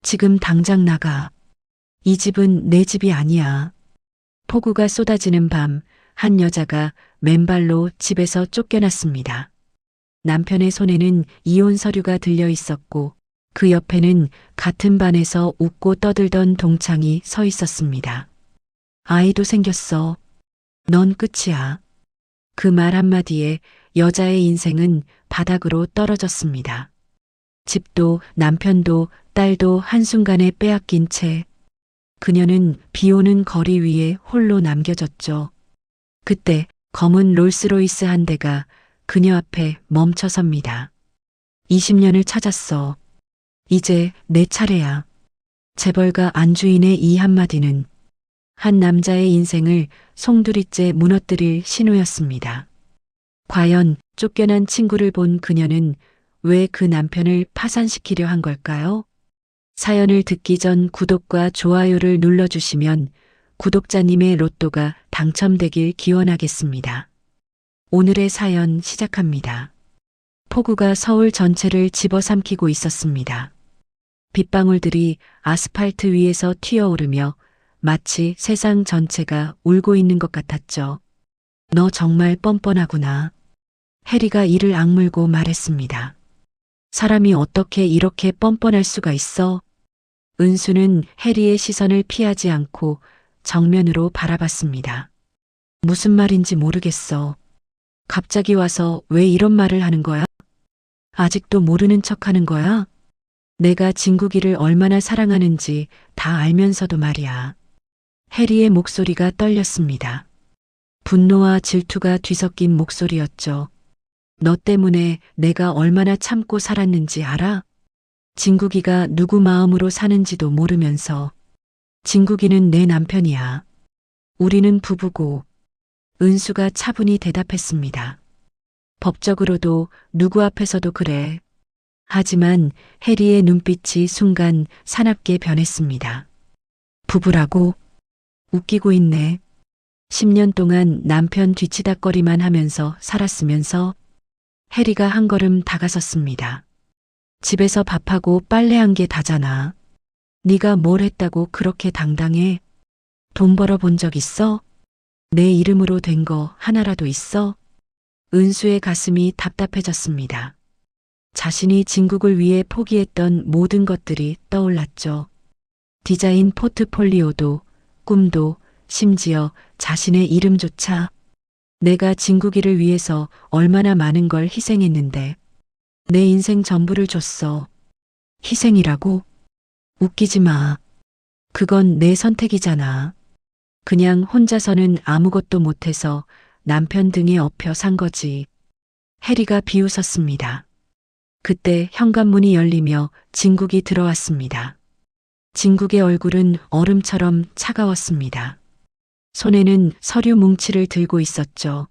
지금 당장 나가. 이 집은 내 집이 아니야. 폭우가 쏟아지는 밤, 한 여자가 맨발로 집에서 쫓겨났습니다. 남편의 손에는 이혼 서류가 들려 있었고 그 옆에는 같은 반에서 웃고 떠들던 동창이 서 있었습니다. 아이도 생겼어. 넌 끝이야. 그 말 한마디에 여자의 인생은 바닥으로 떨어졌습니다. 집도 남편도 딸도 한순간에 빼앗긴 채 그녀는 비 오는 거리 위에 홀로 남겨졌죠. 그때 검은 롤스로이스 한 대가 그녀 앞에 멈춰섭니다. 20년을 찾았어. 이제 내 차례야. 재벌가 안주인의 이 한마디는 한 남자의 인생을 송두리째 무너뜨릴 신호였습니다. 과연 쫓겨난 친구를 본 그녀는 왜 그 남편을 파산시키려 한 걸까요? 사연을 듣기 전 구독과 좋아요를 눌러주시면 구독자님의 로또가 당첨되길 기원하겠습니다. 오늘의 사연 시작합니다. 폭우가 서울 전체를 집어삼키고 있었습니다. 빗방울들이 아스팔트 위에서 튀어오르며 마치 세상 전체가 울고 있는 것 같았죠. 너 정말 뻔뻔하구나. 해리가 이를 악물고 말했습니다. 사람이 어떻게 이렇게 뻔뻔할 수가 있어? 은수는 해리의 시선을 피하지 않고 정면으로 바라봤습니다. 무슨 말인지 모르겠어. 갑자기 와서 왜 이런 말을 하는 거야? 아직도 모르는 척 하는 거야? 내가 진국이를 얼마나 사랑하는지 다 알면서도 말이야. 해리의 목소리가 떨렸습니다. 분노와 질투가 뒤섞인 목소리였죠. 너 때문에 내가 얼마나 참고 살았는지 알아? 진국이가 누구 마음으로 사는지도 모르면서. 진국이는 내 남편이야. 우리는 부부고. 은수가 차분히 대답했습니다. 법적으로도 누구 앞에서도 그래. 하지만 해리의 눈빛이 순간 사납게 변했습니다. 부부라고? 웃기고 있네. 10년 동안 남편 뒤치다꺼리만 하면서 살았으면서. 해리가 한 걸음 다가섰습니다. 집에서 밥하고 빨래한 게 다잖아. 네가 뭘 했다고 그렇게 당당해? 돈 벌어본 적 있어? 내 이름으로 된 거 하나라도 있어? 은수의 가슴이 답답해졌습니다. 자신이 진국을 위해 포기했던 모든 것들이 떠올랐죠. 디자인 포트폴리오도, 꿈도, 심지어 자신의 이름조차. 내가 진국이를 위해서 얼마나 많은 걸 희생했는데. 내 인생 전부를 줬어. 희생이라고? 웃기지 마. 그건 내 선택이잖아. 그냥 혼자서는 아무것도 못해서 남편 등에 엎여 산 거지. 해리가 비웃었습니다. 그때 현관문이 열리며 진국이 들어왔습니다. 진국의 얼굴은 얼음처럼 차가웠습니다. 손에는 서류 뭉치를 들고 있었죠.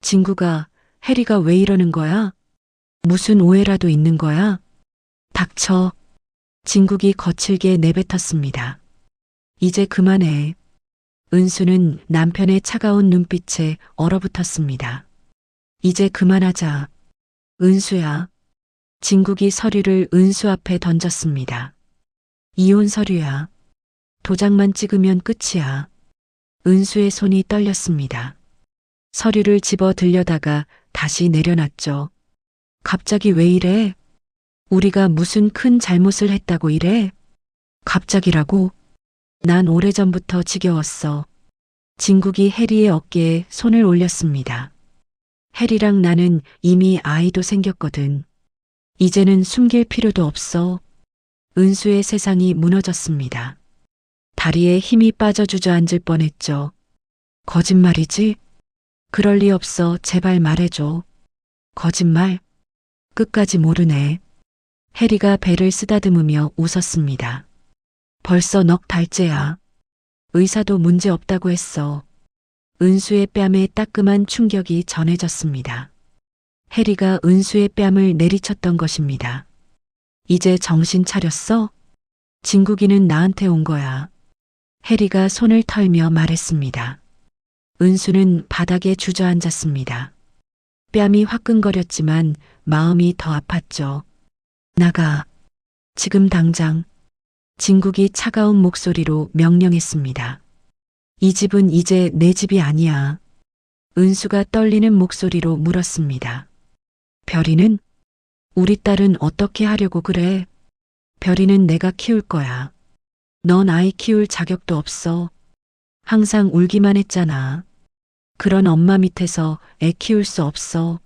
진국아, 해리가 왜 이러는 거야? 무슨 오해라도 있는 거야? 닥쳐. 진국이 거칠게 내뱉었습니다. 이제 그만해. 은수는 남편의 차가운 눈빛에 얼어붙었습니다. 이제 그만하자. 은수야. 진국이 서류를 은수 앞에 던졌습니다. 이혼 서류야. 도장만 찍으면 끝이야. 은수의 손이 떨렸습니다. 서류를 집어 들려다가 다시 내려놨죠. 갑자기 왜 이래? 우리가 무슨 큰 잘못을 했다고 이래? 갑자기라고? 난 오래전부터 지겨웠어. 진국이 해리의 어깨에 손을 올렸습니다. 해리랑 나는 이미 아이도 생겼거든. 이제는 숨길 필요도 없어. 은수의 세상이 무너졌습니다. 다리에 힘이 빠져 주저앉을 뻔했죠. 거짓말이지? 그럴 리 없어. 제발 말해줘. 거짓말? 끝까지 모르네. 해리가 배를 쓰다듬으며 웃었습니다. 벌써 넉 달째야. 의사도 문제 없다고 했어. 은수의 뺨에 따끔한 충격이 전해졌습니다. 해리가 은수의 뺨을 내리쳤던 것입니다. 이제 정신 차렸어? 진국이는 나한테 온 거야. 해리가 손을 털며 말했습니다. 은수는 바닥에 주저앉았습니다. 뺨이 화끈거렸지만 마음이 더 아팠죠. 나가. 지금 당장. 진국이 차가운 목소리로 명령했습니다. 이 집은 이제 내 집이 아니야. 은수가 떨리는 목소리로 물었습니다. 별이는? 우리 딸은 어떻게 하려고 그래? 별이는 내가 키울 거야. 넌 아이 키울 자격도 없어. 항상 울기만 했잖아. 그런 엄마 밑에서 애 키울 수 없어.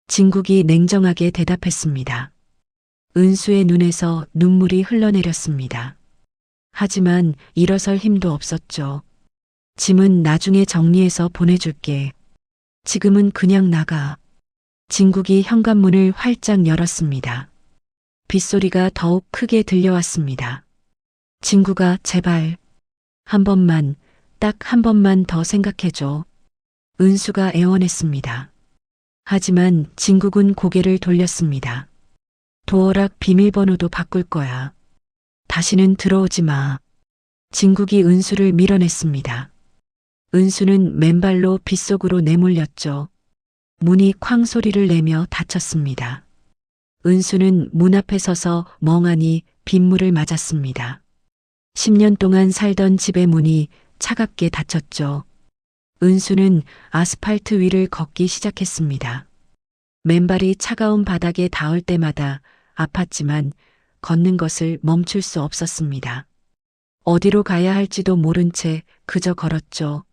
진국이 냉정하게 대답했습니다. 은수의 눈에서 눈물이 흘러내렸습니다. 하지만 일어설 힘도 없었죠. 짐은 나중에 정리해서 보내줄게. 지금은 그냥 나가. 진국이 현관문을 활짝 열었습니다. 빗소리가 더욱 크게 들려왔습니다. 진국아, 제발. 한 번만, 딱 한 번만 더 생각해줘. 은수가 애원했습니다. 하지만 진국은 고개를 돌렸습니다. 도어락 비밀번호도 바꿀 거야. 다시는 들어오지 마. 진국이 은수를 밀어냈습니다. 은수는 맨발로 빗속으로 내몰렸죠. 문이 쾅 소리를 내며 닫혔습니다. 은수는 문 앞에 서서 멍하니 빗물을 맞았습니다. 10년 동안 살던 집의 문이 차갑게 닫혔죠. 은수는 아스팔트 위를 걷기 시작했습니다. 맨발이 차가운 바닥에 닿을 때마다 아팠지만 걷는 것을 멈출 수 없었습니다. 어디로 가야 할지도 모른 채 그저 걸었죠.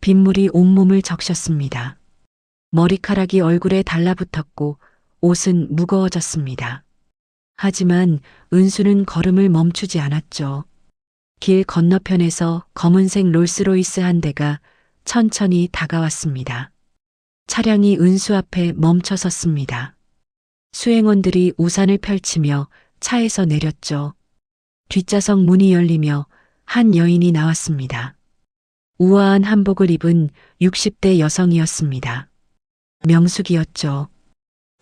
빗물이 온몸을 적셨습니다. 머리카락이 얼굴에 달라붙었고 옷은 무거워졌습니다. 하지만 은수는 걸음을 멈추지 않았죠. 길 건너편에서 검은색 롤스로이스 한 대가 천천히 다가왔습니다. 차량이 은수 앞에 멈춰 섰습니다. 수행원들이 우산을 펼치며 차에서 내렸죠. 뒷좌석 문이 열리며 한 여인이 나왔습니다. 우아한 한복을 입은 60대 여성이었습니다. 명숙이었죠.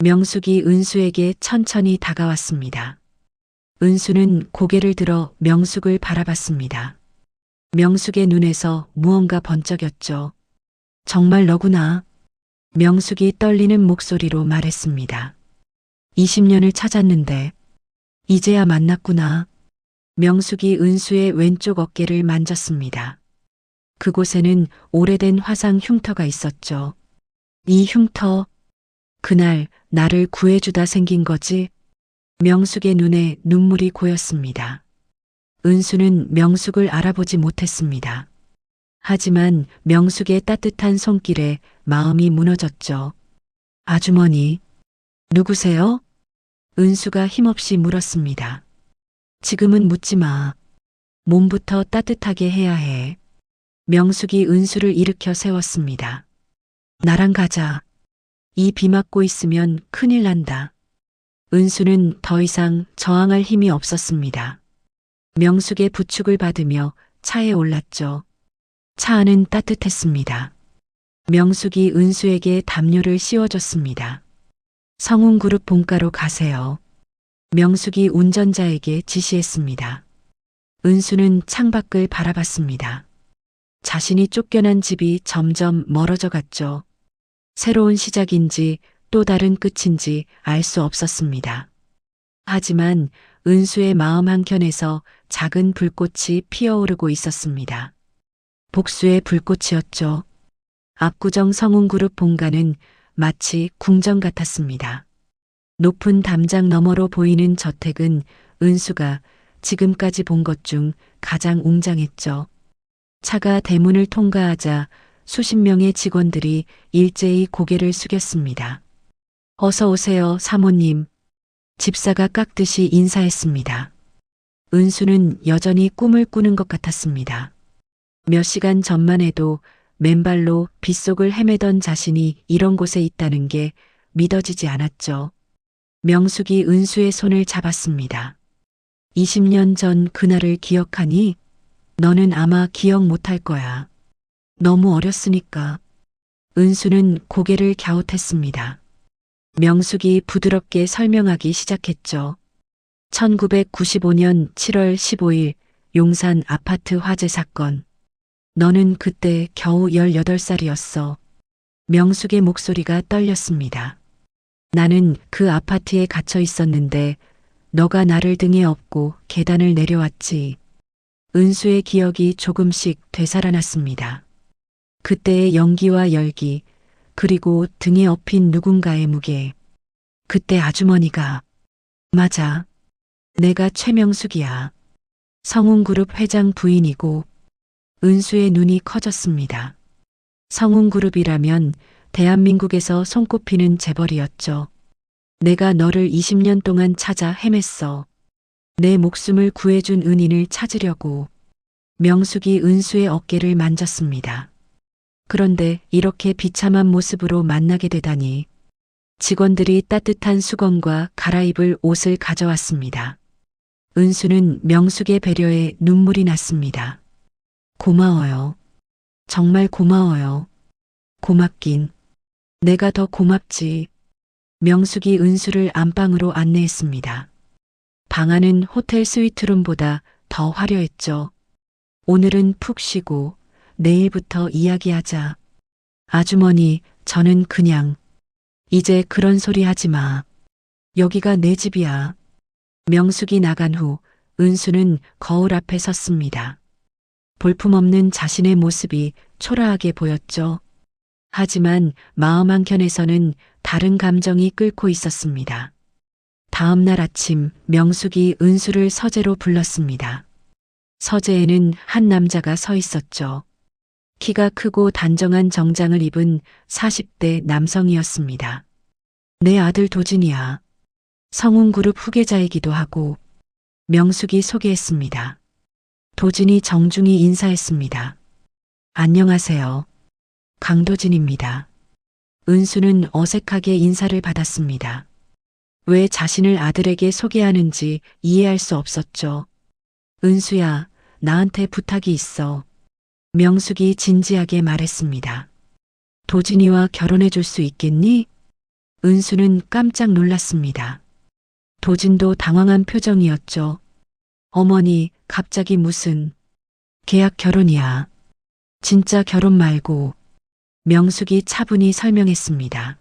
명숙이 은수에게 천천히 다가왔습니다. 은수는 고개를 들어 명숙을 바라봤습니다. 명숙의 눈에서 무언가 번쩍였죠. 정말 너구나. 명숙이 떨리는 목소리로 말했습니다. 20년을 찾았는데 이제야 만났구나. 명숙이 은수의 왼쪽 어깨를 만졌습니다. 그곳에는 오래된 화상 흉터가 있었죠. 이 흉터, 그날 나를 구해주다 생긴 거지? 명숙의 눈에 눈물이 고였습니다. 은수는 명숙을 알아보지 못했습니다. 하지만 명숙의 따뜻한 손길에 마음이 무너졌죠. 아주머니, 누구세요? 은수가 힘없이 물었습니다. 지금은 묻지 마. 몸부터 따뜻하게 해야 해. 명숙이 은수를 일으켜 세웠습니다. 나랑 가자. 이 비 맞고 있으면 큰일 난다. 은수는 더 이상 저항할 힘이 없었습니다. 명숙의 부축을 받으며 차에 올랐죠. 차 안은 따뜻했습니다. 명숙이 은수에게 담요를 씌워줬습니다. 성운그룹 본가로 가세요. 명숙이 운전자에게 지시했습니다. 은수는 창밖을 바라봤습니다. 자신이 쫓겨난 집이 점점 멀어져 갔죠. 새로운 시작인지 또 다른 끝인지 알 수 없었습니다. 하지만 은수의 마음 한켠에서 작은 불꽃이 피어오르고 있었습니다. 복수의 불꽃이었죠. 압구정 성운그룹 본가는 마치 궁전 같았습니다. 높은 담장 너머로 보이는 저택은 은수가 지금까지 본 것 중 가장 웅장했죠. 차가 대문을 통과하자 수십 명의 직원들이 일제히 고개를 숙였습니다. 어서 오세요, 사모님. 집사가 깍듯이 인사했습니다. 은수는 여전히 꿈을 꾸는 것 같았습니다. 몇 시간 전만 해도 맨발로 빗속을 헤매던 자신이 이런 곳에 있다는 게 믿어지지 않았죠. 명숙이 은수의 손을 잡았습니다. 20년 전 그날을 기억하니? 너는 아마 기억 못할 거야. 너무 어렸으니까. 은수는 고개를 갸웃했습니다. 명숙이 부드럽게 설명하기 시작했죠. 1995년 7월 15일 용산 아파트 화재 사건. 너는 그때 겨우 18살이었어. 명숙의 목소리가 떨렸습니다. 나는 그 아파트에 갇혀 있었는데 너가 나를 등에 업고 계단을 내려왔지. 은수의 기억이 조금씩 되살아났습니다. 그때의 연기와 열기, 그리고 등에 업힌 누군가의 무게. 그때 아주머니가, 맞아. 내가 최명숙이야. 성운그룹 회장 부인이고. 은수의 눈이 커졌습니다. 성운그룹이라면 대한민국에서 손꼽히는 재벌이었죠. 내가 너를 20년 동안 찾아 헤맸어. 내 목숨을 구해준 은인을 찾으려고. 명숙이 은수의 어깨를 만졌습니다. 그런데 이렇게 비참한 모습으로 만나게 되다니. 직원들이 따뜻한 수건과 갈아입을 옷을 가져왔습니다. 은수는 명숙의 배려에 눈물이 났습니다. 고마워요. 정말 고마워요. 고맙긴. 내가 더 고맙지. 명숙이 은수를 안방으로 안내했습니다. 방 안은 호텔 스위트룸보다 더 화려했죠. 오늘은 푹 쉬고 내일부터 이야기하자. 아주머니, 저는 그냥. 이제 그런 소리 하지 마. 여기가 내 집이야. 명숙이 나간 후 은수는 거울 앞에 섰습니다. 볼품없는 자신의 모습이 초라하게 보였죠. 하지만 마음 한켠에서는 다른 감정이 끓고 있었습니다. 다음 날 아침 명숙이 은수를 서재로 불렀습니다. 서재에는 한 남자가 서 있었죠. 키가 크고 단정한 정장을 입은 40대 남성이었습니다. 내 아들 도진이야. 성운그룹 후계자이기도 하고. 명숙이 소개했습니다. 도진이 정중히 인사했습니다. 안녕하세요. 강도진입니다. 은수는 어색하게 인사를 받았습니다. 왜 자신을 아들에게 소개하는지 이해할 수 없었죠. 은수야, 나한테 부탁이 있어. 명숙이 진지하게 말했습니다. 도진이와 결혼해 줄 수 있겠니? 은수는 깜짝 놀랐습니다. 도진도 당황한 표정이었죠. 어머니, 갑자기 무슨 계약 결혼이야. 진짜 결혼 말고. 명숙이 차분히 설명했습니다.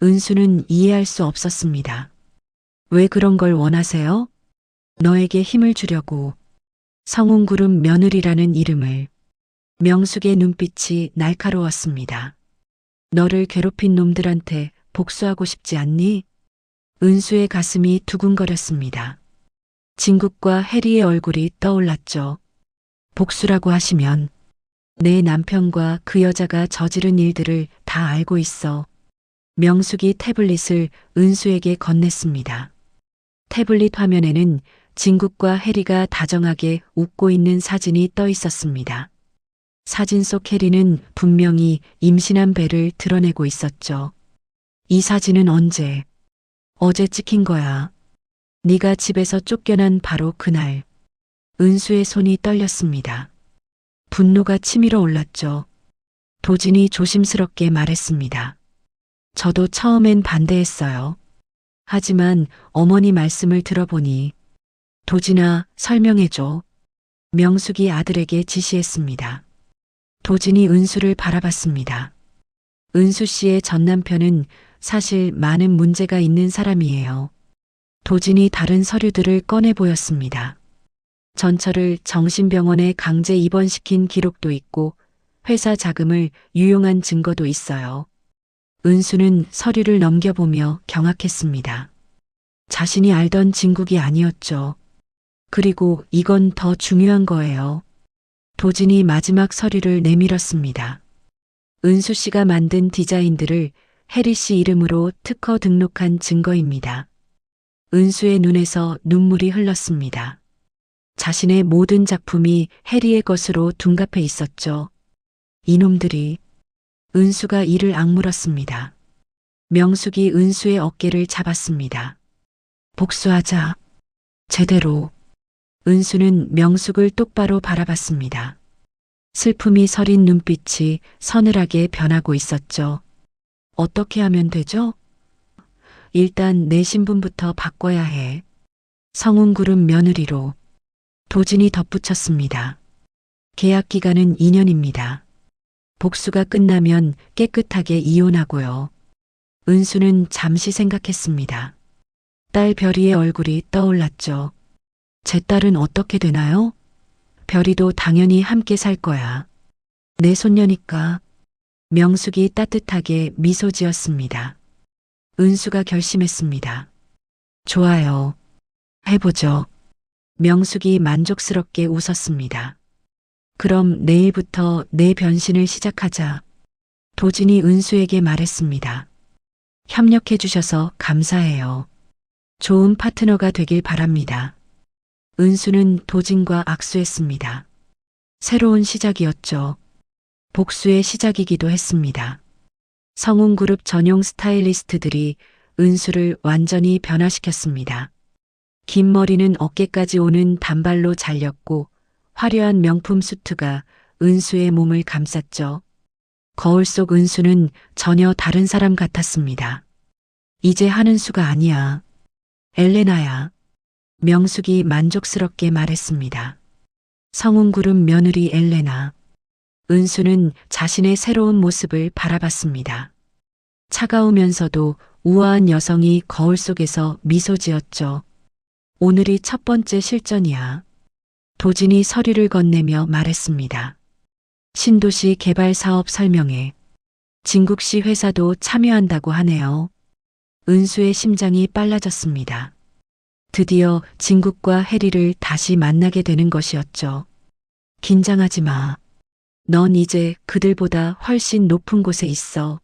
은수는 이해할 수 없었습니다. 왜 그런 걸 원하세요? 너에게 힘을 주려고. 성운그룹 며느리라는 이름을. 명숙의 눈빛이 날카로웠습니다. 너를 괴롭힌 놈들한테 복수하고 싶지 않니? 은수의 가슴이 두근거렸습니다. 진국과 해리의 얼굴이 떠올랐죠. 복수라고 하시면 내 남편과 그 여자가 저지른 일들을 다 알고 있어. 명숙이 태블릿을 은수에게 건넸습니다. 태블릿 화면에는 진국과 해리가 다정하게 웃고 있는 사진이 떠 있었습니다. 사진 속 해리는 분명히 임신한 배를 드러내고 있었죠. 이 사진은 언제? 어제 찍힌 거야. 네가 집에서 쫓겨난 바로 그날. 은수의 손이 떨렸습니다. 분노가 치밀어 올랐죠. 도진이 조심스럽게 말했습니다. 저도 처음엔 반대했어요. 하지만 어머니 말씀을 들어보니. 도진아, 설명해줘. 명숙이 아들에게 지시했습니다. 도진이 은수를 바라봤습니다. 은수 씨의 전 남편은 사실 많은 문제가 있는 사람이에요. 도진이 다른 서류들을 꺼내 보였습니다. 전철을 정신병원에 강제 입원시킨 기록도 있고 회사 자금을 유용한 증거도 있어요. 은수는 서류를 넘겨보며 경악했습니다. 자신이 알던 진국이 아니었죠. 그리고 이건 더 중요한 거예요. 도진이 마지막 서류를 내밀었습니다. 은수 씨가 만든 디자인들을 해리 씨 이름으로 특허 등록한 증거입니다. 은수의 눈에서 눈물이 흘렀습니다. 자신의 모든 작품이 해리의 것으로 둔갑해 있었죠. 이놈들이. 은수가 이를 악물었습니다. 명숙이 은수의 어깨를 잡았습니다. 복수하자. 제대로. 은수는 명숙을 똑바로 바라봤습니다. 슬픔이 서린 눈빛이 서늘하게 변하고 있었죠. 어떻게 하면 되죠? 일단 내 신분부터 바꿔야 해. 성운그룹 며느리로. 도진이 덧붙였습니다. 계약 기간은 2년입니다. 복수가 끝나면 깨끗하게 이혼하고요. 은수는 잠시 생각했습니다. 딸 별이의 얼굴이 떠올랐죠. 제 딸은 어떻게 되나요? 별이도 당연히 함께 살 거야. 내 손녀니까. 명숙이 따뜻하게 미소 지었습니다. 은수가 결심했습니다. 좋아요. 해보죠. 명숙이 만족스럽게 웃었습니다. 그럼 내일부터 내 변신을 시작하자. 도진이 은수에게 말했습니다. 협력해 주셔서 감사해요. 좋은 파트너가 되길 바랍니다. 은수는 도진과 악수했습니다. 새로운 시작이었죠. 복수의 시작이기도 했습니다. 성운그룹 전용 스타일리스트들이 은수를 완전히 변화시켰습니다. 긴 머리는 어깨까지 오는 단발로 잘렸고 화려한 명품 수트가 은수의 몸을 감쌌죠. 거울 속 은수는 전혀 다른 사람 같았습니다. 이제 하는 수가 아니야. 엘레나야. 명숙이 만족스럽게 말했습니다. 성운그룹 며느리 엘레나. 은수는 자신의 새로운 모습을 바라봤습니다. 차가우면서도 우아한 여성이 거울 속에서 미소 지었죠. 오늘이 첫 번째 실전이야. 도진이 서류를 건네며 말했습니다. 신도시 개발 사업 설명회. 진국시 회사도 참여한다고 하네요. 은수의 심장이 빨라졌습니다. 드디어 진국과 해리를 다시 만나게 되는 것이었죠. 긴장하지 마. 넌 이제 그들보다 훨씬 높은 곳에 있어.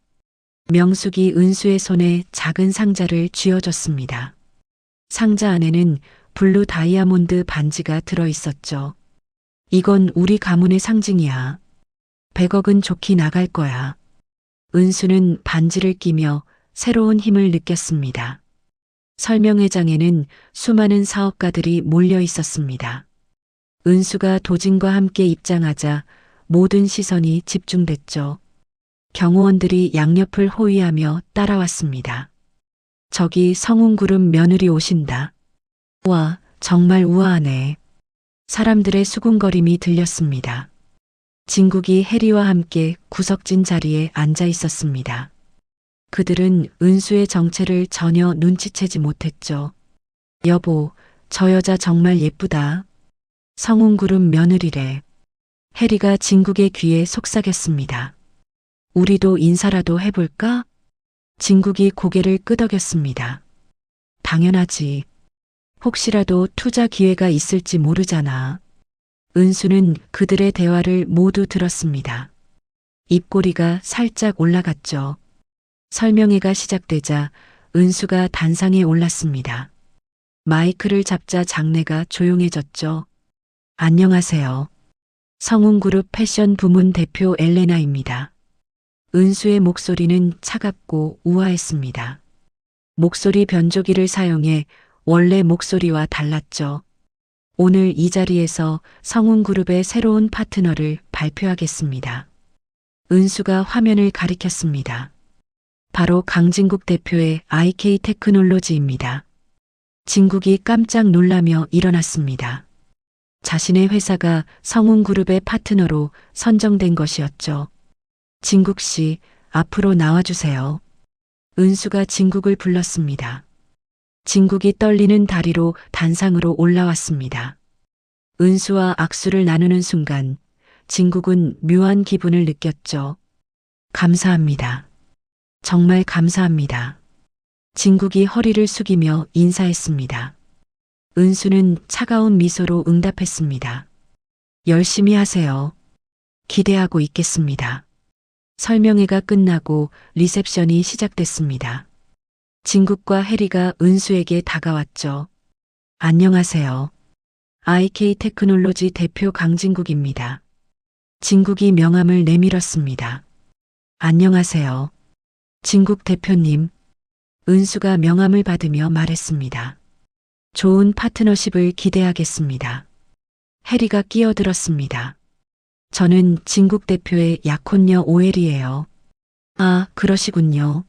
명숙이 은수의 손에 작은 상자를 쥐어줬습니다. 상자 안에는 블루 다이아몬드 반지가 들어 있었죠. 이건 우리 가문의 상징이야. 100억은 좋게 나갈 거야. 은수는 반지를 끼며 새로운 힘을 느꼈습니다. 설명회장에는 수많은 사업가들이 몰려 있었습니다. 은수가 도진과 함께 입장하자 모든 시선이 집중됐죠. 경호원들이 양옆을 호위하며 따라왔습니다. 저기 성운그룹 며느리 오신다. 와, 정말 우아하네. 사람들의 수군거림이 들렸습니다. 진국이 해리와 함께 구석진 자리에 앉아 있었습니다. 그들은 은수의 정체를 전혀 눈치채지 못했죠. 여보, 저 여자 정말 예쁘다. 성운그룹 며느리래. 해리가 진국의 귀에 속삭였습니다. 우리도 인사라도 해볼까? 진국이 고개를 끄덕였습니다. 당연하지. 혹시라도 투자 기회가 있을지 모르잖아. 은수는 그들의 대화를 모두 들었습니다. 입꼬리가 살짝 올라갔죠. 설명회가 시작되자 은수가 단상에 올랐습니다. 마이크를 잡자 장내가 조용해졌죠. 안녕하세요. 성운그룹 패션 부문 대표 엘레나입니다. 은수의 목소리는 차갑고 우아했습니다. 목소리 변조기를 사용해 원래 목소리와 달랐죠. 오늘 이 자리에서 성운그룹의 새로운 파트너를 발표하겠습니다. 은수가 화면을 가리켰습니다. 바로 강진국 대표의 IK 테크놀로지입니다. 진국이 깜짝 놀라며 일어났습니다. 자신의 회사가 성운그룹의 파트너로 선정된 것이었죠. 진국 씨, 앞으로 나와주세요. 은수가 진국을 불렀습니다. 진국이 떨리는 다리로 단상으로 올라왔습니다. 은수와 악수를 나누는 순간 진국은 묘한 기분을 느꼈죠. 감사합니다. 정말 감사합니다. 진국이 허리를 숙이며 인사했습니다. 은수는 차가운 미소로 응답했습니다. 열심히 하세요. 기대하고 있겠습니다. 설명회가 끝나고 리셉션이 시작됐습니다. 진국과 해리가 은수에게 다가왔죠. 안녕하세요. IK 테크놀로지 대표 강진국입니다. 진국이 명함을 내밀었습니다. 안녕하세요. 진국 대표님. 은수가 명함을 받으며 말했습니다. 좋은 파트너십을 기대하겠습니다. 해리가 끼어들었습니다. 저는 진국 대표의 약혼녀 오엘이에요. 아, 그러시군요.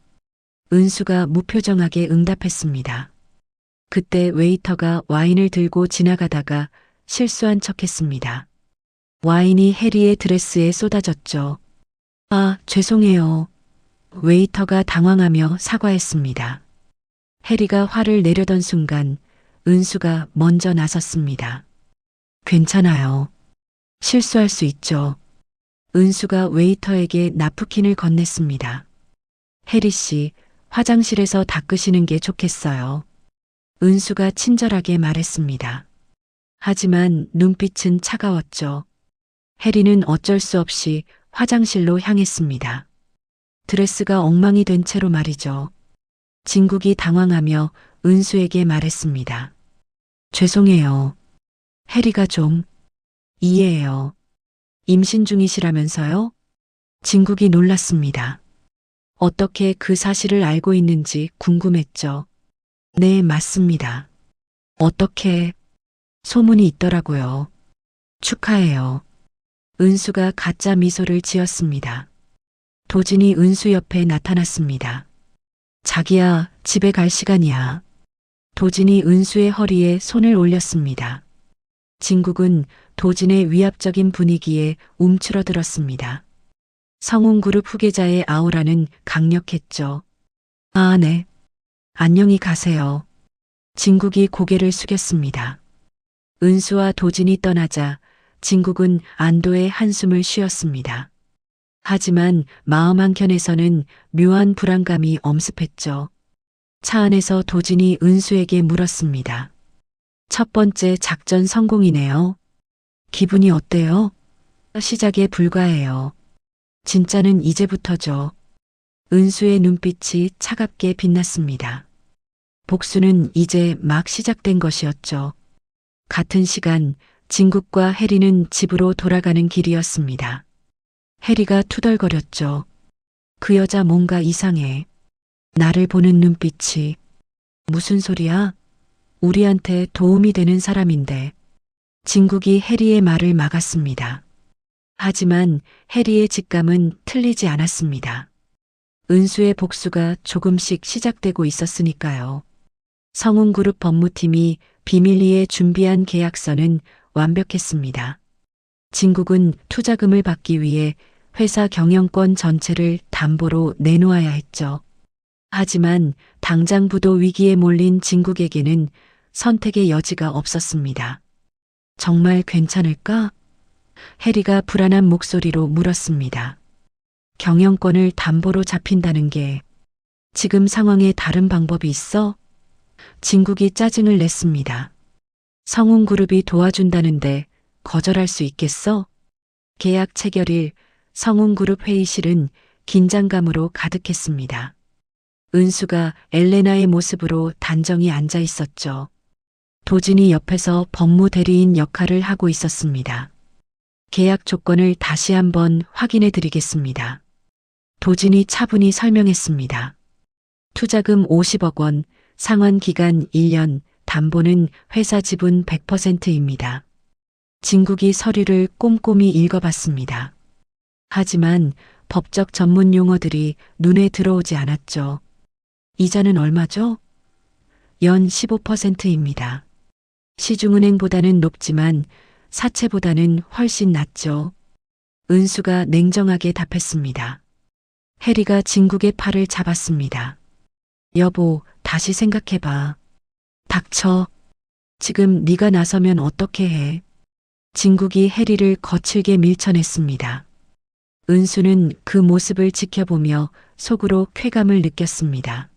은수가 무표정하게 응답했습니다. 그때 웨이터가 와인을 들고 지나가다가 실수한 척했습니다. 와인이 해리의 드레스에 쏟아졌죠. 아, 죄송해요. 웨이터가 당황하며 사과했습니다. 해리가 화를 내려던 순간 은수가 먼저 나섰습니다. 괜찮아요. 실수할 수 있죠. 은수가 웨이터에게 나프킨을 건넸습니다. 해리 씨, 화장실에서 닦으시는 게 좋겠어요. 은수가 친절하게 말했습니다. 하지만 눈빛은 차가웠죠. 해리는 어쩔 수 없이 화장실로 향했습니다. 드레스가 엉망이 된 채로 말이죠. 진국이 당황하며 은수에게 말했습니다. 죄송해요. 해리가 좀 이해해요. 임신 중이시라면서요? 진국이 놀랐습니다. 어떻게 그 사실을 알고 있는지 궁금했죠. 네, 맞습니다. 어떻게 소문이 있더라고요. 축하해요. 은수가 가짜 미소를 지었습니다. 도진이 은수 옆에 나타났습니다. 자기야, 집에 갈 시간이야. 도진이 은수의 허리에 손을 올렸습니다. 진국은 도진의 위압적인 분위기에 움츠러들었습니다. 성운그룹 후계자의 아우라는 강력했죠. 아, 네. 안녕히 가세요. 진국이 고개를 숙였습니다. 은수와 도진이 떠나자 진국은 안도의 한숨을 쉬었습니다. 하지만 마음 한켠에서는 묘한 불안감이 엄습했죠. 차 안에서 도진이 은수에게 물었습니다. 첫 번째 작전 성공이네요. 기분이 어때요? 시작에 불과해요. 진짜는 이제부터죠. 은수의 눈빛이 차갑게 빛났습니다. 복수는 이제 막 시작된 것이었죠. 같은 시간 진국과 해리는 집으로 돌아가는 길이었습니다. 해리가 투덜거렸죠. 그 여자 뭔가 이상해. 나를 보는 눈빛이. 무슨 소리야? 우리한테 도움이 되는 사람인데. 진국이 해리의 말을 막았습니다. 하지만 해리의 직감은 틀리지 않았습니다. 은수의 복수가 조금씩 시작되고 있었으니까요. 성운그룹 법무팀이 비밀리에 준비한 계약서는 완벽했습니다. 진국은 투자금을 받기 위해 회사 경영권 전체를 담보로 내놓아야 했죠. 하지만 당장 부도 위기에 몰린 진국에게는 선택의 여지가 없었습니다. 정말 괜찮을까? 해리가 불안한 목소리로 물었습니다. 경영권을 담보로 잡힌다는 게 지금 상황에 다른 방법이 있어? 진국이 짜증을 냈습니다. 성운그룹이 도와준다는데 거절할 수 있겠어? 계약 체결일 성운그룹 회의실은 긴장감으로 가득했습니다. 은수가 엘레나의 모습으로 단정히 앉아 있었죠. 도진이 옆에서 법무 대리인 역할을 하고 있었습니다. 계약 조건을 다시 한번 확인해 드리겠습니다. 도진이 차분히 설명했습니다. 투자금 50억 원, 상환 기간 1년, 담보는 회사 지분 100%입니다. 진국이 서류를 꼼꼼히 읽어봤습니다. 하지만 법적 전문 용어들이 눈에 들어오지 않았죠. 이자는 얼마죠? 연 15%입니다. 시중은행보다는 높지만 사채보다는 훨씬 낮죠. 은수가 냉정하게 답했습니다. 해리가 진국의 팔을 잡았습니다. 여보, 다시 생각해봐. 닥쳐. 지금 네가 나서면 어떻게 해? 진국이 해리를 거칠게 밀쳐냈습니다. 은수는 그 모습을 지켜보며 속으로 쾌감을 느꼈습니다.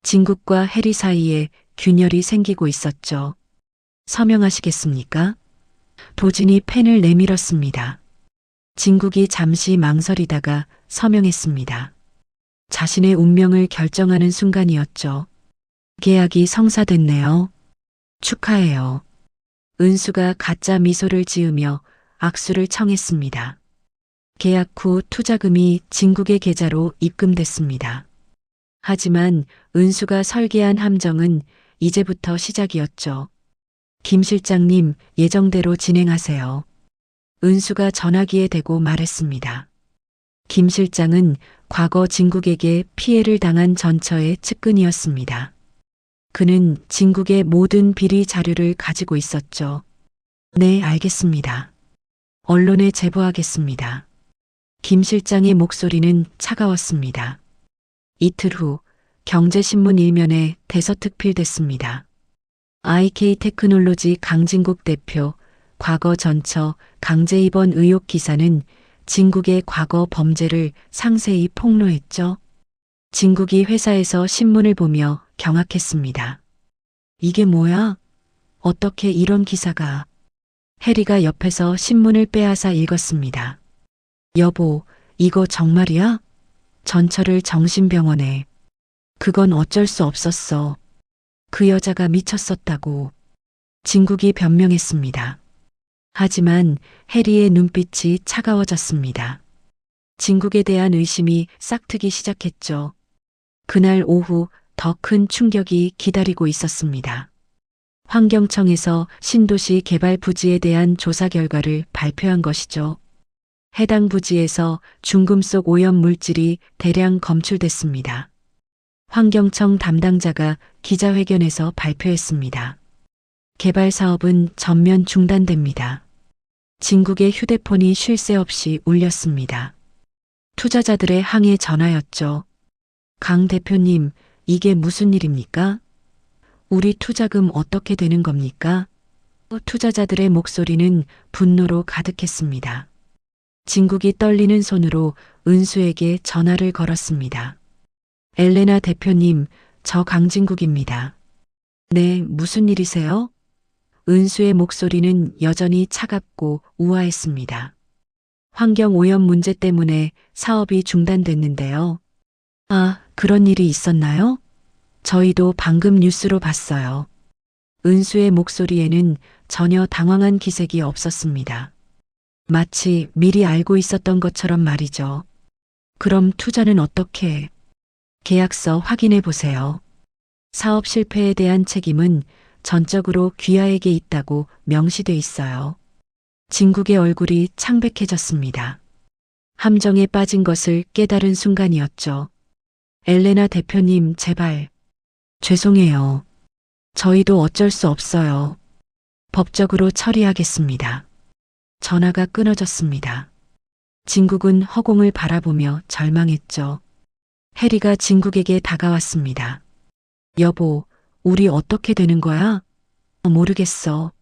진국과 해리 사이에 균열이 생기고 있었죠. 서명하시겠습니까? 도진이 펜을 내밀었습니다. 진국이 잠시 망설이다가 서명했습니다. 자신의 운명을 결정하는 순간이었죠. 계약이 성사됐네요. 축하해요. 은수가 가짜 미소를 지으며 악수를 청했습니다. 계약 후 투자금이 진국의 계좌로 입금됐습니다. 하지만 은수가 설계한 함정은 이제부터 시작이었죠. 김 실장님, 예정대로 진행하세요. 은수가 전화기에 대고 말했습니다. 김 실장은 과거 진국에게 피해를 당한 전처의 측근이었습니다. 그는 진국의 모든 비리 자료를 가지고 있었죠. 네, 알겠습니다. 언론에 제보하겠습니다. 김 실장의 목소리는 차가웠습니다. 이틀 후 경제신문 일면에 대서특필됐습니다. IK테크놀로지 강진국 대표 과거 전처 강제 입원 의혹 기사는 진국의 과거 범죄를 상세히 폭로했죠. 진국이 회사에서 신문을 보며 경악했습니다. 이게 뭐야? 어떻게 이런 기사가? 해리가 옆에서 신문을 빼앗아 읽었습니다. 여보, 이거 정말이야? 전처를 정신병원에. 그건 어쩔 수 없었어. 그 여자가 미쳤었다고. 진국이 변명했습니다. 하지만 해리의 눈빛이 차가워졌습니다. 진국에 대한 의심이 싹트기 시작했죠. 그날 오후 더 큰 충격이 기다리고 있었습니다. 환경청에서 신도시 개발 부지에 대한 조사 결과를 발표한 것이죠. 해당 부지에서 중금속 오염 물질이 대량 검출됐습니다. 환경청 담당자가 기자회견에서 발표했습니다. 개발 사업은 전면 중단됩니다. 진국의 휴대폰이 쉴 새 없이 울렸습니다. 투자자들의 항해 전화였죠. 강 대표님, 이게 무슨 일입니까? 우리 투자금 어떻게 되는 겁니까? 투자자들의 목소리는 분노로 가득했습니다. 진국이 떨리는 손으로 은수에게 전화를 걸었습니다. 엘레나 대표님, 저 강진국입니다. 네, 무슨 일이세요? 은수의 목소리는 여전히 차갑고 우아했습니다. 환경오염 문제 때문에 사업이 중단됐는데요. 아, 그런 일이 있었나요? 저희도 방금 뉴스로 봤어요. 은수의 목소리에는 전혀 당황한 기색이 없었습니다. 마치 미리 알고 있었던 것처럼 말이죠. 그럼 투자는 어떻게? 계약서 확인해 보세요. 사업 실패에 대한 책임은 전적으로 귀하에게 있다고 명시돼 있어요. 진국의 얼굴이 창백해졌습니다. 함정에 빠진 것을 깨달은 순간이었죠. 엘레나 대표님, 제발. 죄송해요. 저희도 어쩔 수 없어요. 법적으로 처리하겠습니다. 전화가 끊어졌습니다. 진국은 허공을 바라보며 절망했죠. 해리가 진국에게 다가왔습니다. 여보, 우리 어떻게 되는 거야? 모르겠어.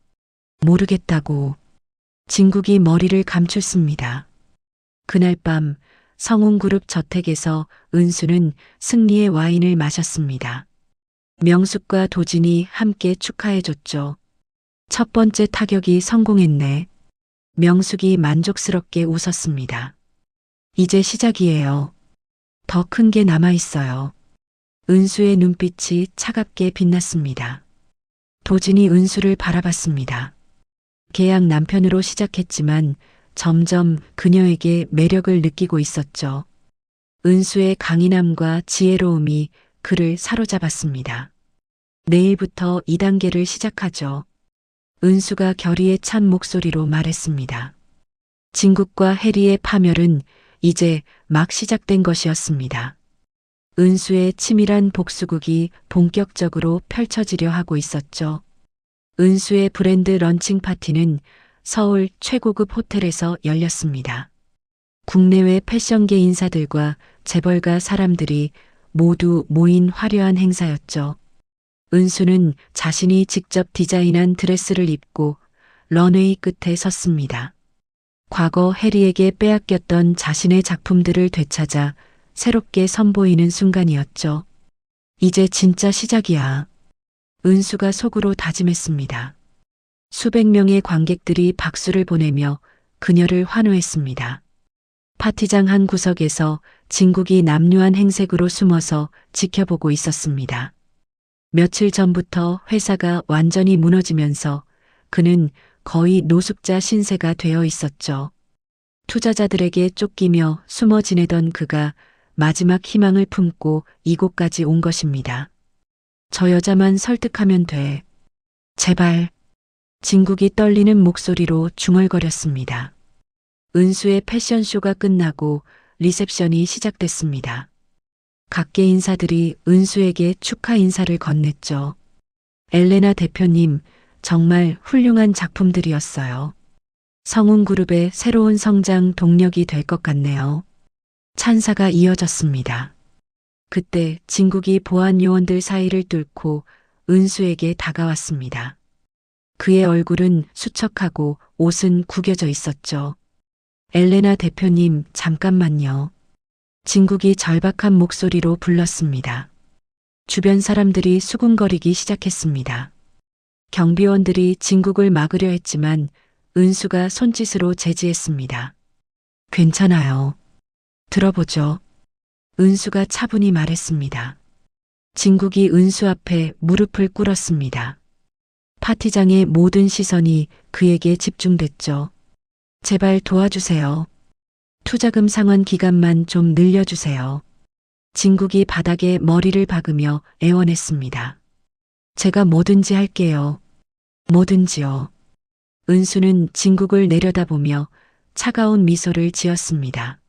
모르겠다고. 진국이 머리를 감췄습니다. 그날 밤 성운그룹 저택에서 은수는 승리의 와인을 마셨습니다. 명숙과 도진이 함께 축하해줬죠. 첫 번째 타격이 성공했네. 명숙이 만족스럽게 웃었습니다. 이제 시작이에요. 더 큰 게 남아있어요. 은수의 눈빛이 차갑게 빛났습니다. 도진이 은수를 바라봤습니다. 계약 남편으로 시작했지만 점점 그녀에게 매력을 느끼고 있었죠. 은수의 강인함과 지혜로움이 그를 사로잡았습니다. 내일부터 2단계를 시작하죠. 은수가 결의에 찬 목소리로 말했습니다. 진국과 해리의 파멸은 이제 막 시작된 것이었습니다. 은수의 치밀한 복수극이 본격적으로 펼쳐지려 하고 있었죠. 은수의 브랜드 런칭 파티는 서울 최고급 호텔에서 열렸습니다. 국내외 패션계 인사들과 재벌가 사람들이 모두 모인 화려한 행사였죠. 은수는 자신이 직접 디자인한 드레스를 입고 런웨이 끝에 섰습니다. 과거 해리에게 빼앗겼던 자신의 작품들을 되찾아 새롭게 선보이는 순간이었죠. 이제 진짜 시작이야. 은수가 속으로 다짐했습니다. 수백 명의 관객들이 박수를 보내며 그녀를 환호했습니다. 파티장 한 구석에서 진국이 남루한 행색으로 숨어서 지켜보고 있었습니다. 며칠 전부터 회사가 완전히 무너지면서 그는 거의 노숙자 신세가 되어 있었죠. 투자자들에게 쫓기며 숨어 지내던 그가 마지막 희망을 품고 이곳까지 온 것입니다. 저 여자만 설득하면 돼. 제발. 진국이 떨리는 목소리로 중얼거렸습니다. 은수의 패션쇼가 끝나고 리셉션이 시작됐습니다. 각계 인사들이 은수에게 축하 인사를 건넸죠. 엘레나 대표님, 정말 훌륭한 작품들이었어요. 성운그룹의 새로운 성장 동력이 될 것 같네요. 찬사가 이어졌습니다. 그때 진국이 보안 요원들 사이를 뚫고 은수에게 다가왔습니다. 그의 얼굴은 수척하고 옷은 구겨져 있었죠. 엘레나 대표님, 잠깐만요. 진국이 절박한 목소리로 불렀습니다. 주변 사람들이 수군거리기 시작했습니다. 경비원들이 진국을 막으려 했지만 은수가 손짓으로 제지했습니다. 괜찮아요. 들어보죠. 은수가 차분히 말했습니다. 진국이 은수 앞에 무릎을 꿇었습니다. 파티장의 모든 시선이 그에게 집중됐죠. 제발 도와주세요. 투자금 상환 기간만 좀 늘려주세요. 진국이 바닥에 머리를 박으며 애원했습니다. 제가 뭐든지 할게요. 뭐든지요. 은수는 진국을 내려다보며 차가운 미소를 지었습니다.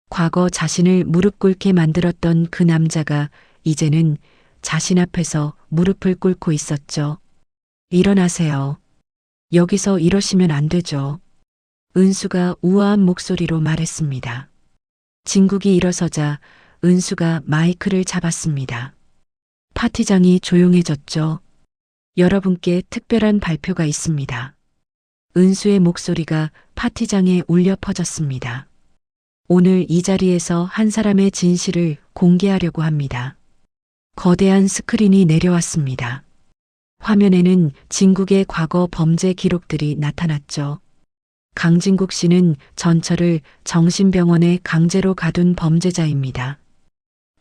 과거 자신을 무릎 꿇게 만들었던 그 남자가 이제는 자신 앞에서 무릎을 꿇고 있었죠. 일어나세요. 여기서 이러시면 안 되죠. 은수가 우아한 목소리로 말했습니다. 진국이 일어서자 은수가 마이크를 잡았습니다. 파티장이 조용해졌죠. 여러분께 특별한 발표가 있습니다. 은수의 목소리가 파티장에 울려 퍼졌습니다. 오늘 이 자리에서 한 사람의 진실을 공개하려고 합니다. 거대한 스크린이 내려왔습니다. 화면에는 진국의 과거 범죄 기록들이 나타났죠. 강진국 씨는 전처를 정신병원에 강제로 가둔 범죄자입니다.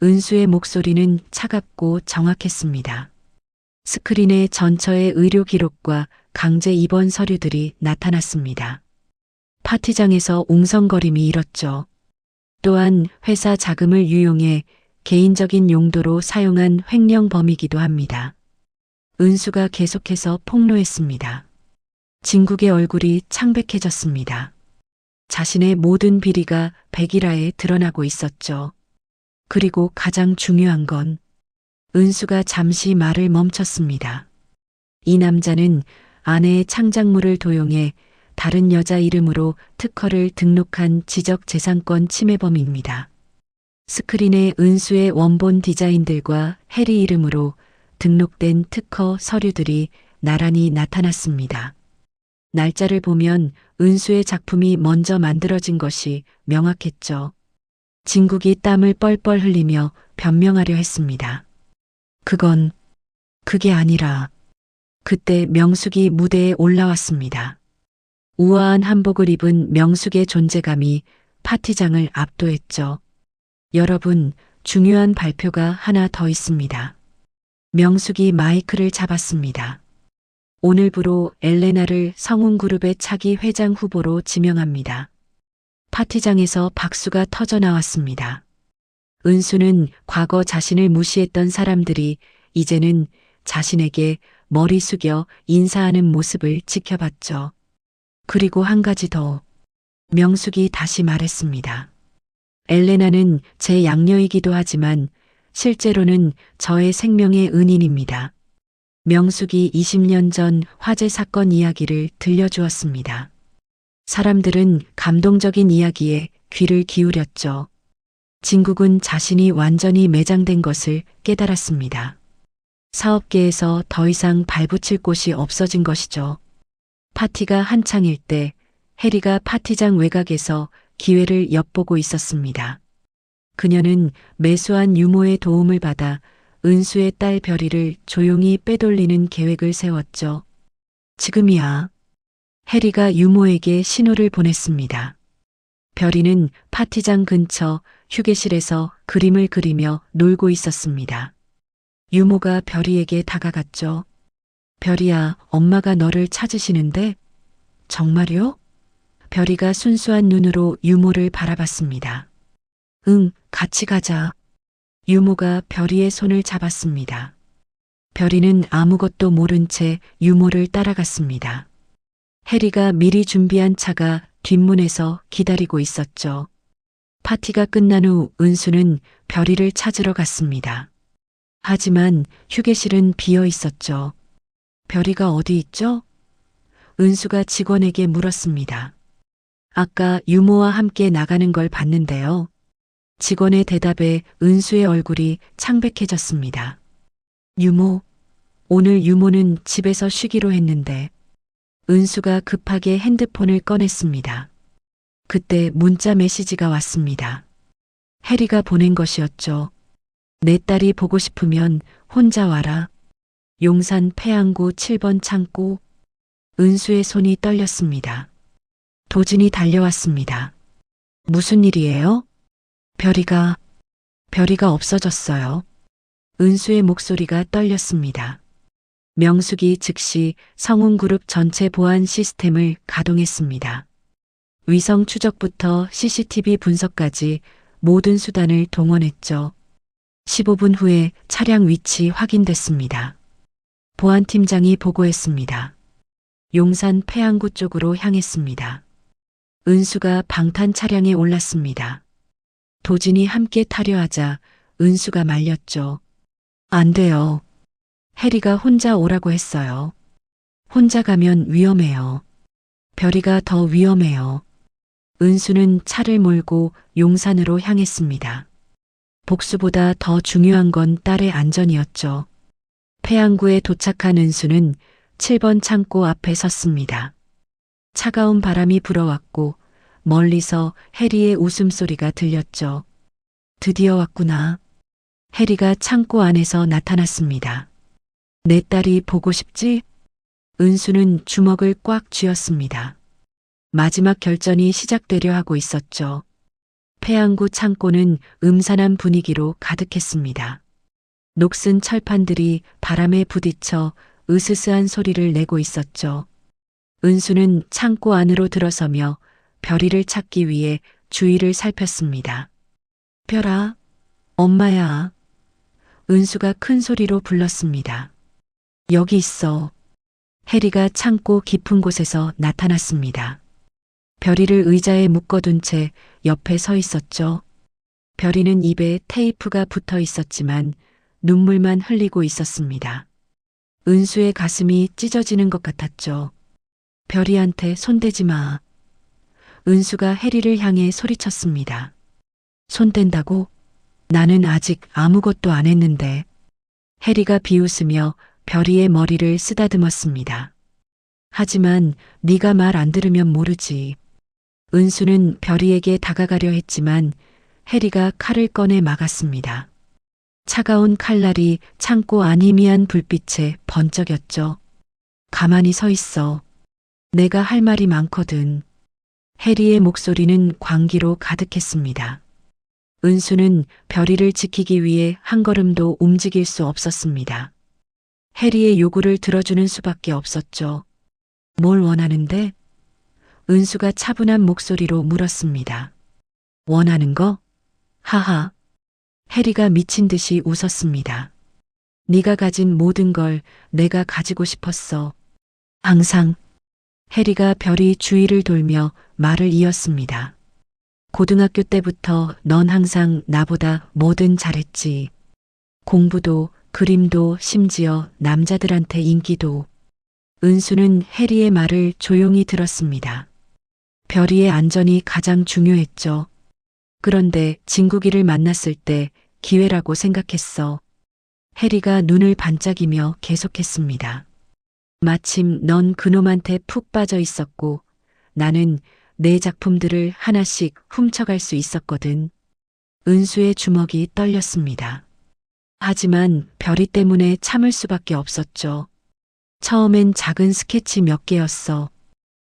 은수의 목소리는 차갑고 정확했습니다. 스크린에 전처의 의료 기록과 강제 입원 서류들이 나타났습니다. 파티장에서 웅성거림이 일었죠. 또한 회사 자금을 유용해 개인적인 용도로 사용한 횡령 범이기도 합니다. 은수가 계속해서 폭로했습니다. 진국의 얼굴이 창백해졌습니다. 자신의 모든 비리가 백일화에 드러나고 있었죠. 그리고 가장 중요한 건 은수가 잠시 말을 멈췄습니다. 이 남자는 아내의 창작물을 도용해 다른 여자 이름으로 특허를 등록한 지적재산권 침해범입니다. 스크린에 은수의 원본 디자인들과 해리 이름으로 등록된 특허 서류들이 나란히 나타났습니다. 날짜를 보면 은수의 작품이 먼저 만들어진 것이 명확했죠. 진국이 땀을 뻘뻘 흘리며 변명하려 했습니다. 그게 아니라 그때 명숙이 무대에 올라왔습니다. 우아한 한복을 입은 명숙의 존재감이 파티장을 압도했죠. 여러분, 중요한 발표가 하나 더 있습니다. 명숙이 마이크를 잡았습니다. 오늘부로 엘레나를 성운그룹의 차기 회장 후보로 지명합니다. 파티장에서 박수가 터져 나왔습니다. 은수는 과거 자신을 무시했던 사람들이 이제는 자신에게 머리 숙여 인사하는 모습을 지켜봤죠. 그리고 한 가지 더. 명숙이 다시 말했습니다. 엘레나는 제 양녀이기도 하지만 실제로는 저의 생명의 은인입니다. 명숙이 20년 전 화재 사건 이야기를 들려주었습니다. 사람들은 감동적인 이야기에 귀를 기울였죠. 진국은 자신이 완전히 매장된 것을 깨달았습니다. 사업계에서 더 이상 발붙일 곳이 없어진 것이죠. 파티가 한창일 때 해리가 파티장 외곽에서 기회를 엿보고 있었습니다. 그녀는 매수한 유모의 도움을 받아 은수의 딸 별이를 조용히 빼돌리는 계획을 세웠죠. 지금이야. 해리가 유모에게 신호를 보냈습니다. 별이는 파티장 근처 휴게실에서 그림을 그리며 놀고 있었습니다. 유모가 별이에게 다가갔죠. 별이야, 엄마가 너를 찾으시는데? 정말요? 별이가 순수한 눈으로 유모를 바라봤습니다. 응, 같이 가자. 유모가 별이의 손을 잡았습니다. 별이는 아무것도 모른 채 유모를 따라갔습니다. 해리가 미리 준비한 차가 뒷문에서 기다리고 있었죠. 파티가 끝난 후 은수는 별이를 찾으러 갔습니다. 하지만 휴게실은 비어 있었죠. 별이가 어디 있죠? 은수가 직원에게 물었습니다. 아까 유모와 함께 나가는 걸 봤는데요. 직원의 대답에 은수의 얼굴이 창백해졌습니다. 유모, 오늘 유모는 집에서 쉬기로 했는데. 은수가 급하게 핸드폰을 꺼냈습니다. 그때 문자 메시지가 왔습니다. 해리가 보낸 것이었죠. 내 딸이 보고 싶으면 혼자 와라. 용산 폐양구 7번 창고. 은수의 손이 떨렸습니다. 도진이 달려왔습니다. 무슨 일이에요? 별이가 없어졌어요. 은수의 목소리가 떨렸습니다. 명숙이 즉시 성운그룹 전체 보안 시스템을 가동했습니다. 위성 추적부터 CCTV 분석까지 모든 수단을 동원했죠. 15분 후에 차량 위치 확인됐습니다. 보안팀장이 보고했습니다. 용산 폐양구 쪽으로 향했습니다. 은수가 방탄 차량에 올랐습니다. 도진이 함께 타려 하자 은수가 말렸죠. 안 돼요. 해리가 혼자 오라고 했어요. 혼자 가면 위험해요. 별이가 더 위험해요. 은수는 차를 몰고 용산으로 향했습니다. 복수보다 더 중요한 건 딸의 안전이었죠. 폐양구에 도착한 은수는 7번 창고 앞에 섰습니다. 차가운 바람이 불어왔고 멀리서 해리의 웃음소리가 들렸죠. 드디어 왔구나. 해리가 창고 안에서 나타났습니다. 내 딸이 보고 싶지? 은수는 주먹을 꽉 쥐었습니다. 마지막 결전이 시작되려 하고 있었죠. 폐양구 창고는 음산한 분위기로 가득했습니다. 녹슨 철판들이 바람에 부딪혀 으스스한 소리를 내고 있었죠. 은수는 창고 안으로 들어서며 별이를 찾기 위해 주위를 살폈습니다. 별아, 엄마야. 은수가 큰 소리로 불렀습니다. 여기 있어. 해리가 창고 깊은 곳에서 나타났습니다. 별이를 의자에 묶어둔 채 옆에 서 있었죠. 별이는 입에 테이프가 붙어 있었지만 눈물만 흘리고 있었습니다. 은수의 가슴이 찢어지는 것 같았죠. 별이한테 손대지 마. 은수가 해리를 향해 소리쳤습니다. 손댄다고? 나는 아직 아무것도 안 했는데. 해리가 비웃으며 별이의 머리를 쓰다듬었습니다. 하지만 네가 말 안 들으면 모르지. 은수는 별이에게 다가가려 했지만 해리가 칼을 꺼내 막았습니다. 차가운 칼날이 창고 안 희미한 불빛에 번쩍였죠. 가만히 서 있어. 내가 할 말이 많거든. 해리의 목소리는 광기로 가득했습니다. 은수는 별이를 지키기 위해 한 걸음도 움직일 수 없었습니다. 해리의 요구를 들어주는 수밖에 없었죠. 뭘 원하는데? 은수가 차분한 목소리로 물었습니다. 원하는 거? 하하. 해리가 미친 듯이 웃었습니다. 네가 가진 모든 걸 내가 가지고 싶었어. 항상. 해리가 별이 주위를 돌며 말을 이었습니다. 고등학교 때부터 넌 항상 나보다 뭐든 잘했지. 공부도, 그림도, 심지어 남자들한테 인기도. 은수는 해리의 말을 조용히 들었습니다. 별이의 안전이 가장 중요했죠. 그런데 진국이를 만났을 때 기회라고 생각했어. 해리가 눈을 반짝이며 계속했습니다. 마침 넌 그놈한테 푹 빠져 있었고 나는 내 작품들을 하나씩 훔쳐갈 수 있었거든. 은수의 주먹이 떨렸습니다. 하지만 별이 때문에 참을 수밖에 없었죠. 처음엔 작은 스케치 몇 개였어.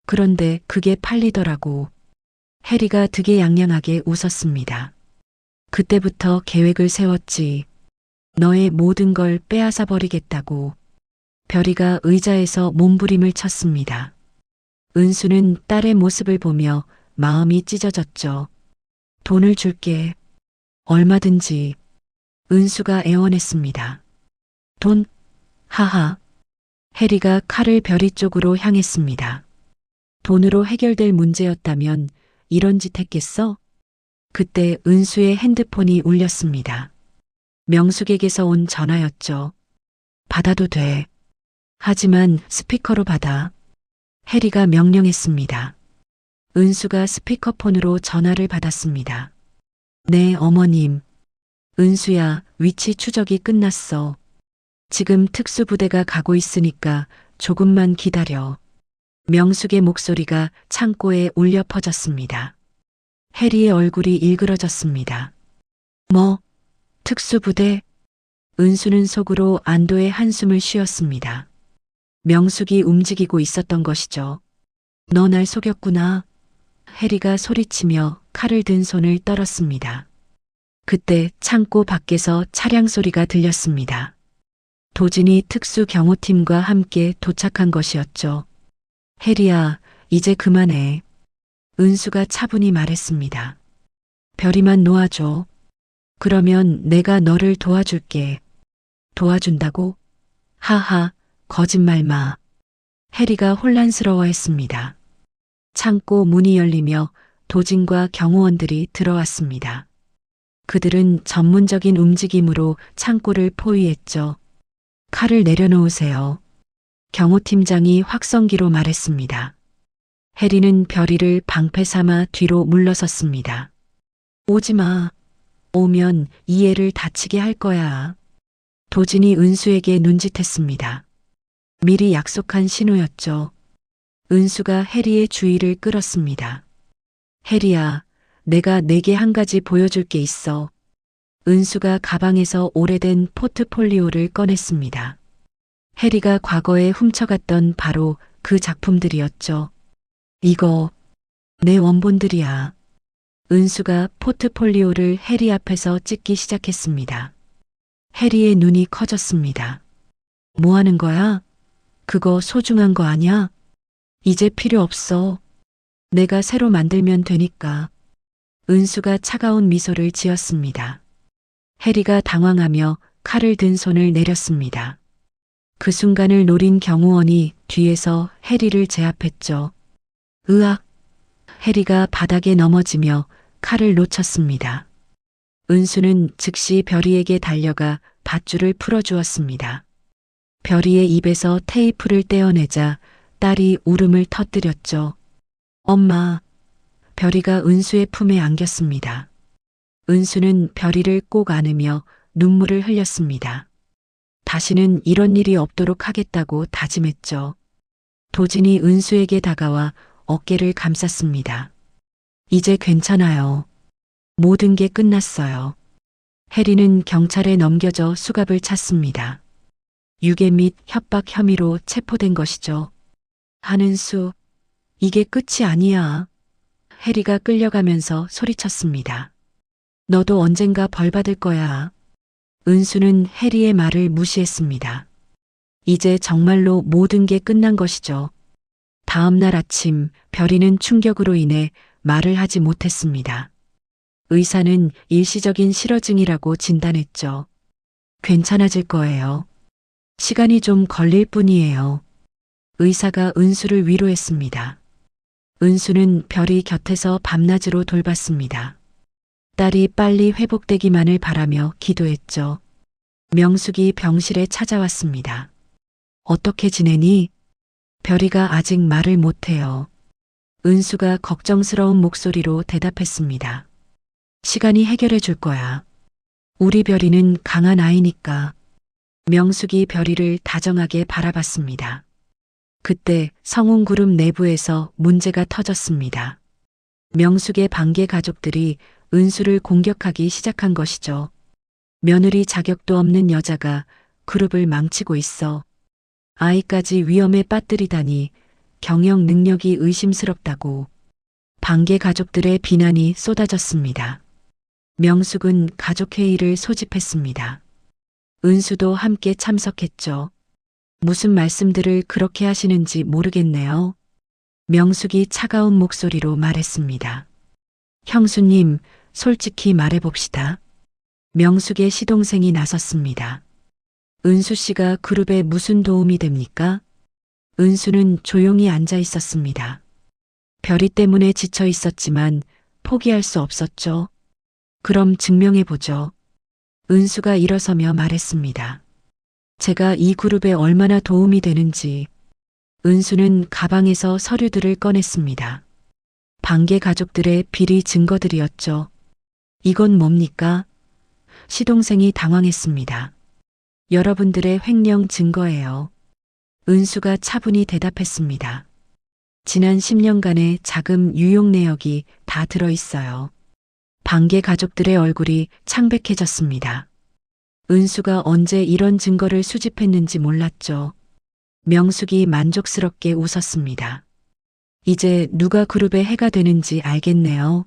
그런데 그게 팔리더라고. 해리가 득에양양하게 웃었습니다. 그때부터 계획을 세웠지. 너의 모든 걸 빼앗아 버리겠다고. 별이가 의자에서 몸부림을 쳤습니다. 은수는 딸의 모습을 보며 마음이 찢어졌죠. 돈을 줄게. 얼마든지. 은수가 애원했습니다. 돈? 하하. 해리가 칼을 별이 쪽으로 향했습니다. 돈으로 해결될 문제였다면 이런 짓 했겠어? 그때 은수의 핸드폰이 울렸습니다. 명숙에게서 온 전화였죠. 받아도 돼. 하지만 스피커로 받아. 해리가 명령했습니다. 은수가 스피커폰으로 전화를 받았습니다. 네, 어머님. 은수야, 위치 추적이 끝났어. 지금 특수부대가 가고 있으니까 조금만 기다려. 명숙의 목소리가 창고에 울려 퍼졌습니다. 해리의 얼굴이 일그러졌습니다. 뭐, 특수부대? 은수는 속으로 안도의 한숨을 쉬었습니다. 명숙이 움직이고 있었던 것이죠. 너 날 속였구나. 해리가 소리치며 칼을 든 손을 떨었습니다. 그때 창고 밖에서 차량 소리가 들렸습니다. 도진이 특수경호팀과 함께 도착한 것이었죠. 해리야, 이제 그만해. 은수가 차분히 말했습니다. 별이만 놓아줘. 그러면 내가 너를 도와줄게. 도와준다고? 하하, 거짓말 마. 해리가 혼란스러워했습니다. 창고 문이 열리며 도진과 경호원들이 들어왔습니다. 그들은 전문적인 움직임으로 창고를 포위했죠. 칼을 내려놓으세요. 경호팀장이 확성기로 말했습니다. 해리는 별이를 방패 삼아 뒤로 물러섰습니다. 오지 마. 오면 이 애를 다치게 할 거야. 도진이 은수에게 눈짓했습니다. 미리 약속한 신호였죠. 은수가 해리의 주의를 끌었습니다. 해리야, 내가 내게 한 가지 보여줄 게 있어. 은수가 가방에서 오래된 포트폴리오를 꺼냈습니다. 해리가 과거에 훔쳐갔던 바로 그 작품들이었죠. 이거 내 원본들이야. 은수가 포트폴리오를 해리 앞에서 찍기 시작했습니다. 해리의 눈이 커졌습니다. 뭐 하는 거야? 그거 소중한 거 아냐? 이제 필요 없어. 내가 새로 만들면 되니까. 은수가 차가운 미소를 지었습니다. 해리가 당황하며 칼을 든 손을 내렸습니다. 그 순간을 노린 경호원이 뒤에서 해리를 제압했죠. 으악! 해리가 바닥에 넘어지며 칼을 놓쳤습니다. 은수는 즉시 별이에게 달려가 밧줄을 풀어주었습니다. 별이의 입에서 테이프를 떼어내자 딸이 울음을 터뜨렸죠. 엄마. 별이가 은수의 품에 안겼습니다. 은수는 별이를 꼭 안으며 눈물을 흘렸습니다. 다시는 이런 일이 없도록 하겠다고 다짐했죠. 도진이 은수에게 다가와 어깨를 감쌌습니다. 이제 괜찮아요. 모든 게 끝났어요. 해리는 경찰에 넘겨져 수갑을 찼습니다. 유괴 및 협박 혐의로 체포된 것이죠. 한은수, 이게 끝이 아니야. 해리가 끌려가면서 소리쳤습니다. 너도 언젠가 벌 받을 거야. 은수는 해리의 말을 무시했습니다. 이제 정말로 모든 게 끝난 것이죠. 다음 날 아침 별이는 충격으로 인해 말을 하지 못했습니다. 의사는 일시적인 실어증이라고 진단했죠. 괜찮아질 거예요. 시간이 좀 걸릴 뿐이에요. 의사가 은수를 위로했습니다. 은수는 별이 곁에서 밤낮으로 돌봤습니다. 딸이 빨리 회복되기만을 바라며 기도했죠. 명숙이 병실에 찾아왔습니다. 어떻게 지내니? 별이가 아직 말을 못해요. 은수가 걱정스러운 목소리로 대답했습니다. 시간이 해결해 줄 거야. 우리 별이는 강한 아이니까. 명숙이 별이를 다정하게 바라봤습니다. 그때 성운그룹 내부에서 문제가 터졌습니다. 명숙의 반개 가족들이 은수를 공격하기 시작한 것이죠. 며느리 자격도 없는 여자가 그룹을 망치고 있어. 아이까지 위험에 빠뜨리다니 경영 능력이 의심스럽다고. 반개 가족들의 비난이 쏟아졌습니다. 명숙은 가족회의를 소집했습니다. 은수도 함께 참석했죠. 무슨 말씀들을 그렇게 하시는지 모르겠네요. 명숙이 차가운 목소리로 말했습니다. 형수님, 솔직히 말해봅시다. 명숙의 시동생이 나섰습니다. 은수 씨가 그룹에 무슨 도움이 됩니까? 은수는 조용히 앉아 있었습니다. 별이 때문에 지쳐 있었지만 포기할 수 없었죠. 그럼 증명해보죠. 은수가 일어서며 말했습니다. 제가 이 그룹에 얼마나 도움이 되는지. 은수는 가방에서 서류들을 꺼냈습니다. 반개 가족들의 비리 증거들이었죠. 이건 뭡니까? 시동생이 당황했습니다. 여러분들의 횡령 증거예요. 은수가 차분히 대답했습니다. 지난 10년간의 자금 유용 내역이 다 들어 있어요. 방계 가족들의 얼굴이 창백해졌습니다. 은수가 언제 이런 증거를 수집했는지 몰랐죠. 명숙이 만족스럽게 웃었습니다. 이제 누가 그룹의 해가 되는지 알겠네요.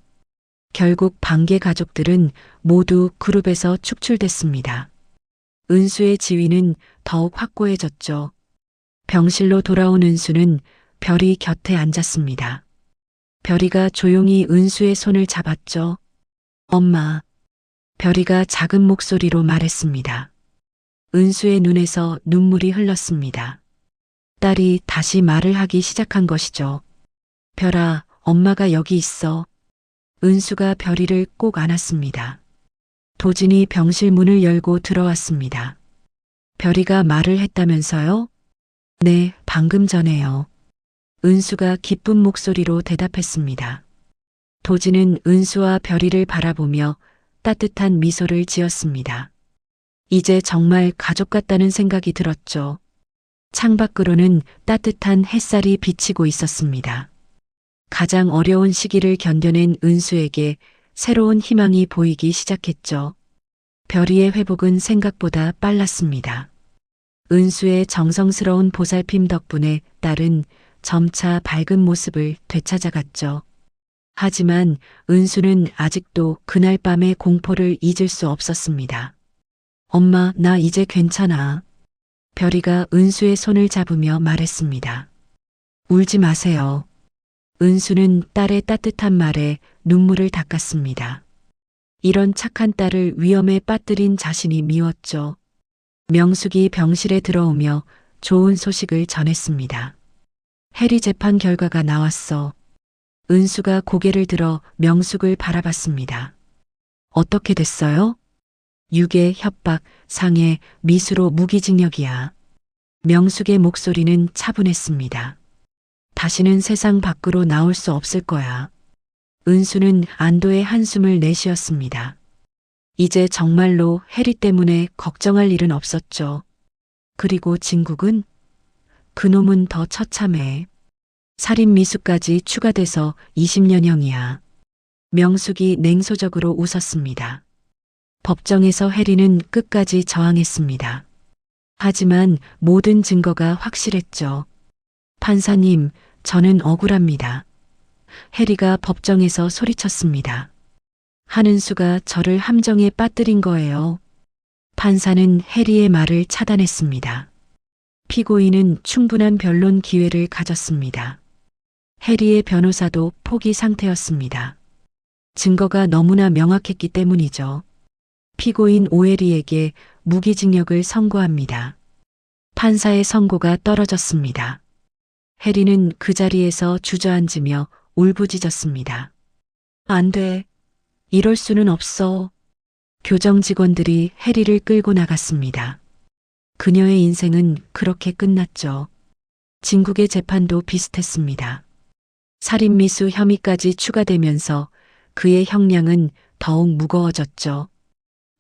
결국 방계 가족들은 모두 그룹에서 축출됐습니다. 은수의 지위는 더욱 확고해졌죠. 병실로 돌아온 은수는 별이 곁에 앉았습니다. 별이가 조용히 은수의 손을 잡았죠. 엄마. 별이가 작은 목소리로 말했습니다. 은수의 눈에서 눈물이 흘렀습니다. 딸이 다시 말을 하기 시작한 것이죠. 별아, 엄마가 여기 있어. 은수가 별이를 꼭 안았습니다. 도진이 병실 문을 열고 들어왔습니다. 별이가 말을 했다면서요? 네, 방금 전에요. 은수가 기쁜 목소리로 대답했습니다. 도진은 은수와 별이를 바라보며 따뜻한 미소를 지었습니다. 이제 정말 가족 같다는 생각이 들었죠. 창밖으로는 따뜻한 햇살이 비치고 있었습니다. 가장 어려운 시기를 견뎌낸 은수에게 새로운 희망이 보이기 시작했죠. 별이의 회복은 생각보다 빨랐습니다. 은수의 정성스러운 보살핌 덕분에 딸은 점차 밝은 모습을 되찾아갔죠. 하지만 은수는 아직도 그날 밤의 공포를 잊을 수 없었습니다. 엄마, 나 이제 괜찮아. 별이가 은수의 손을 잡으며 말했습니다. 울지 마세요. 은수는 딸의 따뜻한 말에 눈물을 닦았습니다. 이런 착한 딸을 위험에 빠뜨린 자신이 미웠죠. 명숙이 병실에 들어오며 좋은 소식을 전했습니다. 해리 재판 결과가 나왔어. 은수가 고개를 들어 명숙을 바라봤습니다. 어떻게 됐어요? 유괴, 협박, 상해, 미수로 무기징역이야. 명숙의 목소리는 차분했습니다. 다시는 세상 밖으로 나올 수 없을 거야. 은수는 안도의 한숨을 내쉬었습니다. 이제 정말로 해리 때문에 걱정할 일은 없었죠. 그리고 진국은? 그놈은 더 처참해. 살인 미수까지 추가돼서 20년형이야. 명숙이 냉소적으로 웃었습니다. 법정에서 해리는 끝까지 저항했습니다. 하지만 모든 증거가 확실했죠. 판사님, 저는 억울합니다. 해리가 법정에서 소리쳤습니다. 한은수가 저를 함정에 빠뜨린 거예요. 판사는 해리의 말을 차단했습니다. 피고인은 충분한 변론 기회를 가졌습니다. 해리의 변호사도 포기 상태였습니다. 증거가 너무나 명확했기 때문이죠. 피고인 오해리에게 무기징역을 선고합니다. 판사의 선고가 떨어졌습니다. 해리는 그 자리에서 주저앉으며 울부짖었습니다. 안 돼. 이럴 수는 없어. 교정 직원들이 해리를 끌고 나갔습니다. 그녀의 인생은 그렇게 끝났죠. 진국의 재판도 비슷했습니다. 살인미수 혐의까지 추가되면서 그의 형량은 더욱 무거워졌죠.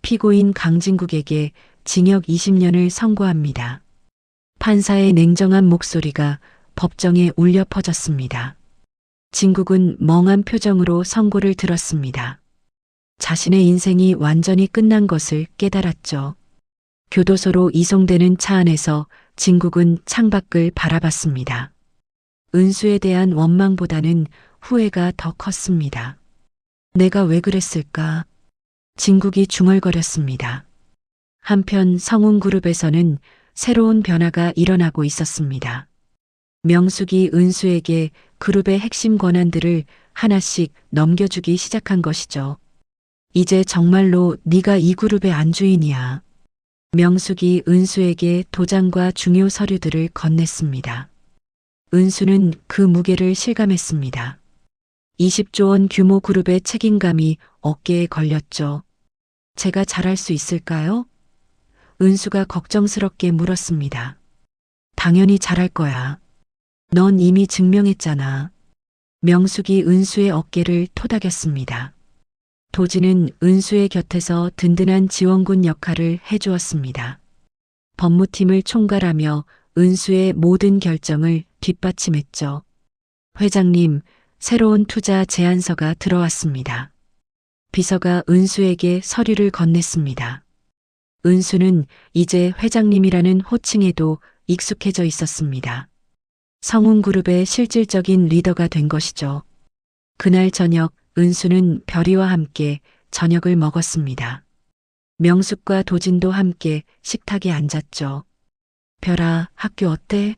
피고인 강진국에게 징역 20년을 선고합니다. 판사의 냉정한 목소리가 법정에 울려 퍼졌습니다. 진국은 멍한 표정으로 선고를 들었습니다. 자신의 인생이 완전히 끝난 것을 깨달았죠. 교도소로 이송되는 차 안에서 진국은 창밖을 바라봤습니다. 은수에 대한 원망보다는 후회가 더 컸습니다. 내가 왜 그랬을까? 진국이 중얼거렸습니다. 한편 성운그룹에서는 새로운 변화가 일어나고 있었습니다. 명숙이 은수에게 그룹의 핵심 권한들을 하나씩 넘겨주기 시작한 것이죠. 이제 정말로 네가 이 그룹의 안주인이야. 명숙이 은수에게 도장과 중요 서류들을 건넸습니다. 은수는 그 무게를 실감했습니다. 20조 원 규모 그룹의 책임감이 어깨에 걸렸죠. 제가 잘할 수 있을까요? 은수가 걱정스럽게 물었습니다. 당연히 잘할 거야. 넌 이미 증명했잖아. 명숙이 은수의 어깨를 토닥였습니다. 도진은 은수의 곁에서 든든한 지원군 역할을 해주었습니다. 법무팀을 총괄하며 은수의 모든 결정을 뒷받침했죠. 회장님, 새로운 투자 제안서가 들어왔습니다. 비서가 은수에게 서류를 건넸습니다. 은수는 이제 회장님이라는 호칭에도 익숙해져 있었습니다. 성운그룹의 실질적인 리더가 된 것이죠. 그날 저녁 은수는 별이와 함께 저녁을 먹었습니다. 명숙과 도진도 함께 식탁에 앉았죠. 별아, 학교 어때?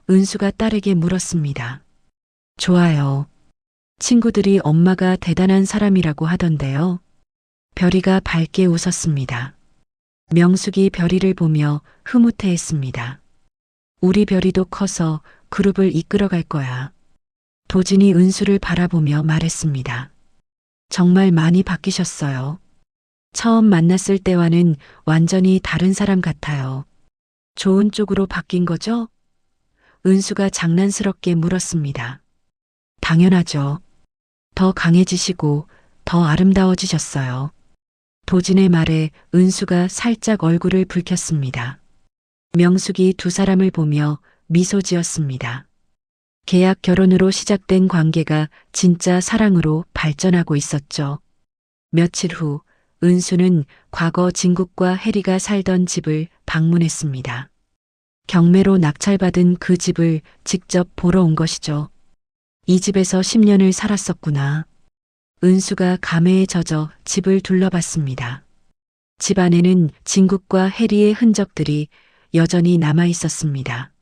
은수가 딸에게 물었습니다. 좋아요. 친구들이 엄마가 대단한 사람이라고 하던데요. 별이가 밝게 웃었습니다. 명숙이 별이를 보며 흐뭇해했습니다. 우리 별이도 커서 그룹을 이끌어갈 거야. 도진이 은수를 바라보며 말했습니다. 정말 많이 바뀌셨어요. 처음 만났을 때와는 완전히 다른 사람 같아요. 좋은 쪽으로 바뀐 거죠? 은수가 장난스럽게 물었습니다. 당연하죠. 더 강해지시고 더 아름다워지셨어요. 도진의 말에 은수가 살짝 얼굴을 붉혔습니다. 명숙이 두 사람을 보며 미소 지었습니다. 계약 결혼으로 시작된 관계가 진짜 사랑으로 발전하고 있었죠. 며칠 후 은수는 과거 진국과 해리가 살던 집을 방문했습니다. 경매로 낙찰받은 그 집을 직접 보러 온 것이죠. 이 집에서 10년을 살았었구나. 은수가 감회에 젖어 집을 둘러봤습니다. 집 안에는 진국과 해리의 흔적들이 여전히 남아 있었습니다.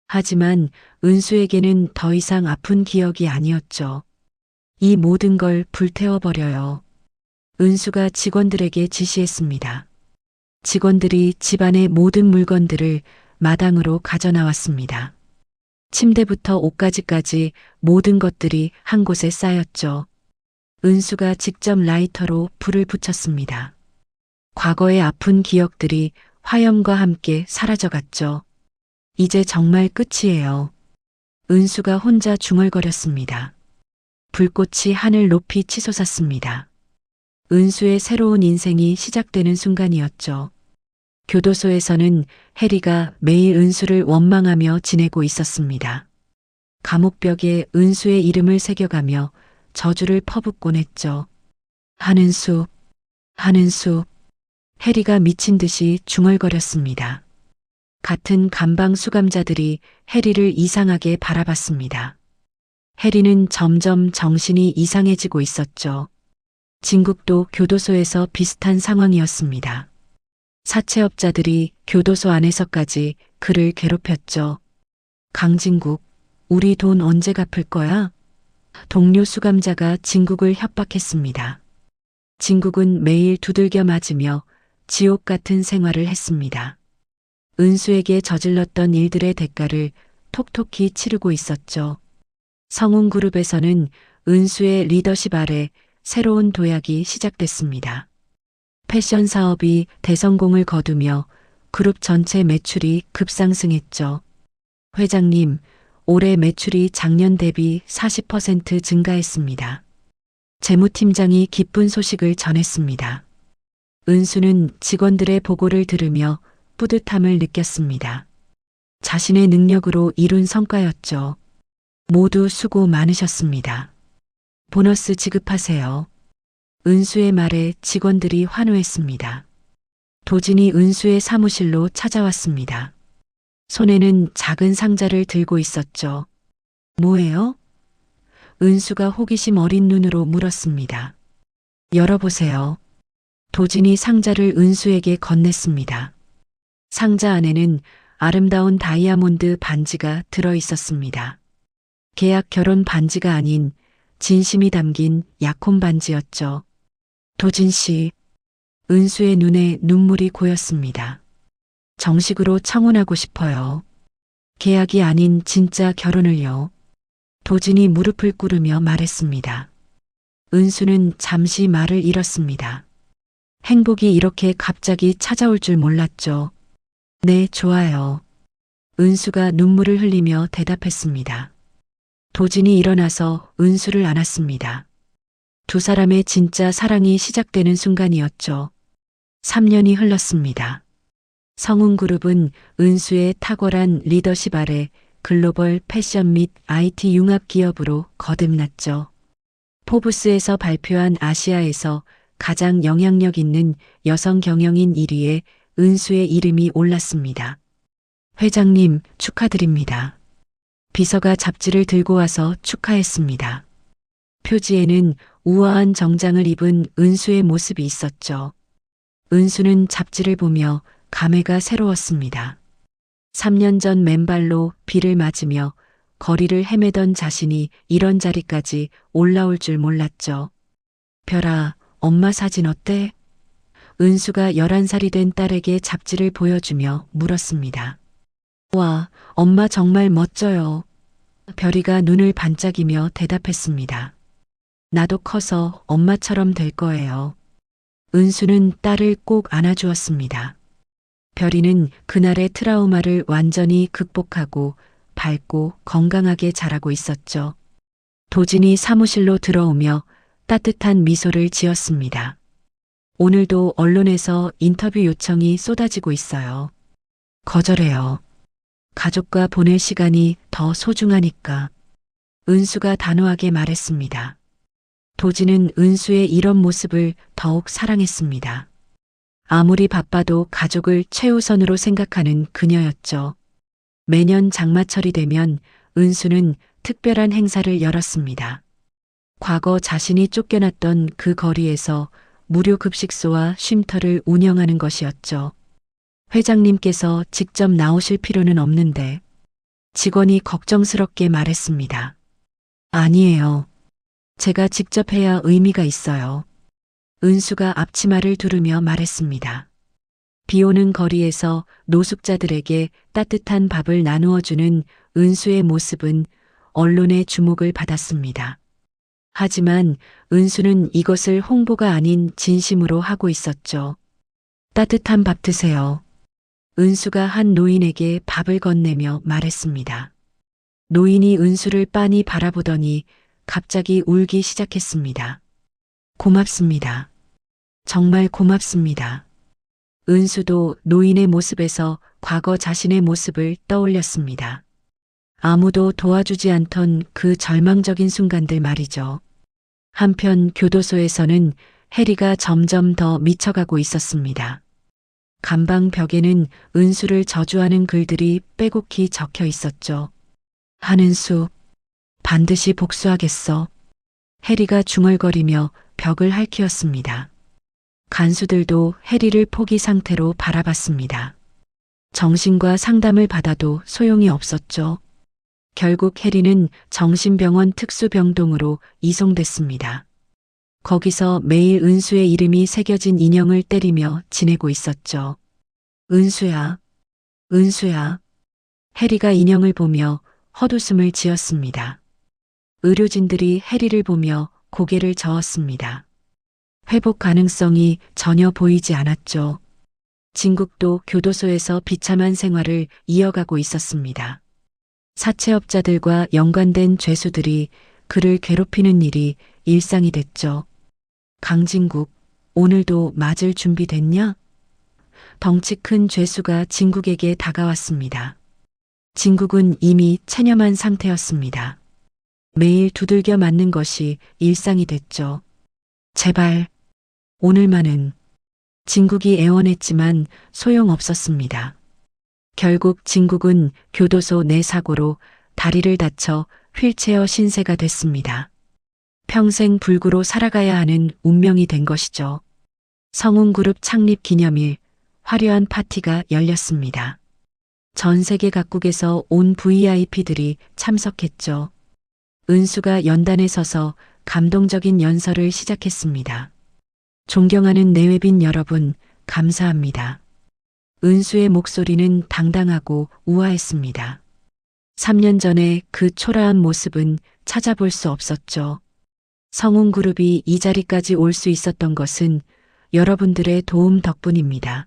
하지만 은수에게는 더 이상 아픈 기억이 아니었죠. 이 모든 걸 불태워버려요. 은수가 직원들에게 지시했습니다. 직원들이 집안의 모든 물건들을 마당으로 가져나왔습니다. 침대부터 옷가지까지 모든 것들이 한 곳에 쌓였죠. 은수가 직접 라이터로 불을 붙였습니다. 과거의 아픈 기억들이 화염과 함께 사라져갔죠. 이제 정말 끝이에요. 은수가 혼자 중얼거렸습니다. 불꽃이 하늘 높이 치솟았습니다. 은수의 새로운 인생이 시작되는 순간이었죠. 교도소에서는 해리가 매일 은수를 원망하며 지내고 있었습니다. 감옥벽에 은수의 이름을 새겨가며 저주를 퍼붓곤 했죠. 하는 수, 하는 수. 해리가 미친 듯이 중얼거렸습니다. 같은 감방 수감자들이 해리를 이상하게 바라봤습니다. 해리는 점점 정신이 이상해지고 있었죠. 진국도 교도소에서 비슷한 상황이었습니다. 사채업자들이 교도소 안에서까지 그를 괴롭혔죠. 강진국, 우리 돈 언제 갚을 거야? 동료 수감자가 진국을 협박했습니다. 진국은 매일 두들겨 맞으며 지옥 같은 생활을 했습니다. 은수에게 저질렀던 일들의 대가를 톡톡히 치르고 있었죠. 성운그룹에서는 은수의 리더십 아래 새로운 도약이 시작됐습니다. 패션 사업이 대성공을 거두며 그룹 전체 매출이 급상승했죠. 회장님, 올해 매출이 작년 대비 40% 증가했습니다. 재무팀장이 기쁜 소식을 전했습니다. 은수는 직원들의 보고를 들으며 뿌듯함을 느꼈습니다. 자신의 능력으로 이룬 성과였죠. 모두 수고 많으셨습니다. 보너스 지급하세요. 은수의 말에 직원들이 환호했습니다. 도진이 은수의 사무실로 찾아왔습니다. 손에는 작은 상자를 들고 있었죠. 뭐예요? 은수가 호기심 어린 눈으로 물었습니다. 열어보세요. 도진이 상자를 은수에게 건넸습니다. 상자 안에는 아름다운 다이아몬드 반지가 들어 있었습니다. 계약 결혼 반지가 아닌 진심이 담긴 약혼 반지였죠. 도진 씨, 은수의 눈에 눈물이 고였습니다. 정식으로 청혼하고 싶어요. 계약이 아닌 진짜 결혼을요. 도진이 무릎을 꿇으며 말했습니다. 은수는 잠시 말을 잃었습니다. 행복이 이렇게 갑자기 찾아올 줄 몰랐죠. 네, 좋아요. 은수가 눈물을 흘리며 대답했습니다. 도진이 일어나서 은수를 안았습니다. 두 사람의 진짜 사랑이 시작되는 순간이었죠. 3년이 흘렀습니다. 성운그룹은 은수의 탁월한 리더십 아래 글로벌 패션 및 IT 융합 기업으로 거듭났죠. 포브스에서 발표한 아시아에서 가장 영향력 있는 여성 경영인 1위에 은수의 이름이 올랐습니다. 회장님, 축하드립니다. 비서가 잡지를 들고 와서 축하했습니다. 표지에는 우아한 정장을 입은 은수의 모습이 있었죠. 은수는 잡지를 보며 감회가 새로웠습니다. 3년 전 맨발로 비를 맞으며 거리를 헤매던 자신이 이런 자리까지 올라올 줄 몰랐죠. 별아, 엄마 사진 어때? 은수가 11살이 된 딸에게 잡지를 보여주며 물었습니다. 와, 엄마 정말 멋져요. 별이가 눈을 반짝이며 대답했습니다. 나도 커서 엄마처럼 될 거예요. 은수는 딸을 꼭 안아주었습니다. 별이는 그날의 트라우마를 완전히 극복하고 밝고 건강하게 자라고 있었죠. 도진이 사무실로 들어오며 따뜻한 미소를 지었습니다. 오늘도 언론에서 인터뷰 요청이 쏟아지고 있어요. 거절해요. 가족과 보낼 시간이 더 소중하니까. 은수가 단호하게 말했습니다. 도진은 은수의 이런 모습을 더욱 사랑했습니다. 아무리 바빠도 가족을 최우선으로 생각하는 그녀였죠. 매년 장마철이 되면 은수는 특별한 행사를 열었습니다. 과거 자신이 쫓겨났던 그 거리에서 무료 급식소와 쉼터를 운영하는 것이었죠. 회장님께서 직접 나오실 필요는 없는데 직원이 걱정스럽게 말했습니다. 아니에요. 제가 직접 해야 의미가 있어요. 은수가 앞치마를 두르며 말했습니다. 비 오는 거리에서 노숙자들에게 따뜻한 밥을 나누어 주는 은수의 모습은 언론의 주목을 받았습니다. 하지만 은수는 이것을 홍보가 아닌 진심으로 하고 있었죠. 따뜻한 밥 드세요. 은수가 한 노인에게 밥을 건네며 말했습니다. 노인이 은수를 빤히 바라보더니 갑자기 울기 시작했습니다. 고맙습니다. 정말 고맙습니다. 은수도 노인의 모습에서 과거 자신의 모습을 떠올렸습니다. 아무도 도와주지 않던 그 절망적인 순간들 말이죠. 한편 교도소에서는 해리가 점점 더 미쳐가고 있었습니다. 감방 벽에는 은수를 저주하는 글들이 빼곡히 적혀 있었죠. 한은수, 반드시 복수하겠어. 해리가 중얼거리며 벽을 핥히었습니다. 간수들도 해리를 포기 상태로 바라봤습니다. 정신과 상담을 받아도 소용이 없었죠. 결국 해리는 정신병원 특수병동으로 이송됐습니다. 거기서 매일 은수의 이름이 새겨진 인형을 때리며 지내고 있었죠. 은수야, 은수야. 해리가 인형을 보며 헛웃음을 지었습니다. 의료진들이 해리를 보며 고개를 저었습니다. 회복 가능성이 전혀 보이지 않았죠. 진국도 교도소에서 비참한 생활을 이어가고 있었습니다. 사채업자들과 연관된 죄수들이 그를 괴롭히는 일이 일상이 됐죠. 강진국, 오늘도 맞을 준비 됐냐? 덩치 큰 죄수가 진국에게 다가왔습니다. 진국은 이미 체념한 상태였습니다. 매일 두들겨 맞는 것이 일상이 됐죠. 제발, 오늘만은. 진국이 애원했지만 소용없었습니다. 결국 진국은 교도소 내 사고로 다리를 다쳐 휠체어 신세가 됐습니다. 평생 불구로 살아가야 하는 운명이 된 것이죠. 성운그룹 창립 기념일, 화려한 파티가 열렸습니다. 전 세계 각국에서 온 VIP들이 참석했죠. 은수가 연단에 서서 감동적인 연설을 시작했습니다. 존경하는 내외빈 여러분, 감사합니다. 은수의 목소리는 당당하고 우아했습니다. 3년 전에 그 초라한 모습은 찾아볼 수 없었죠. 성운그룹이 이 자리까지 올 수 있었던 것은 여러분들의 도움 덕분입니다.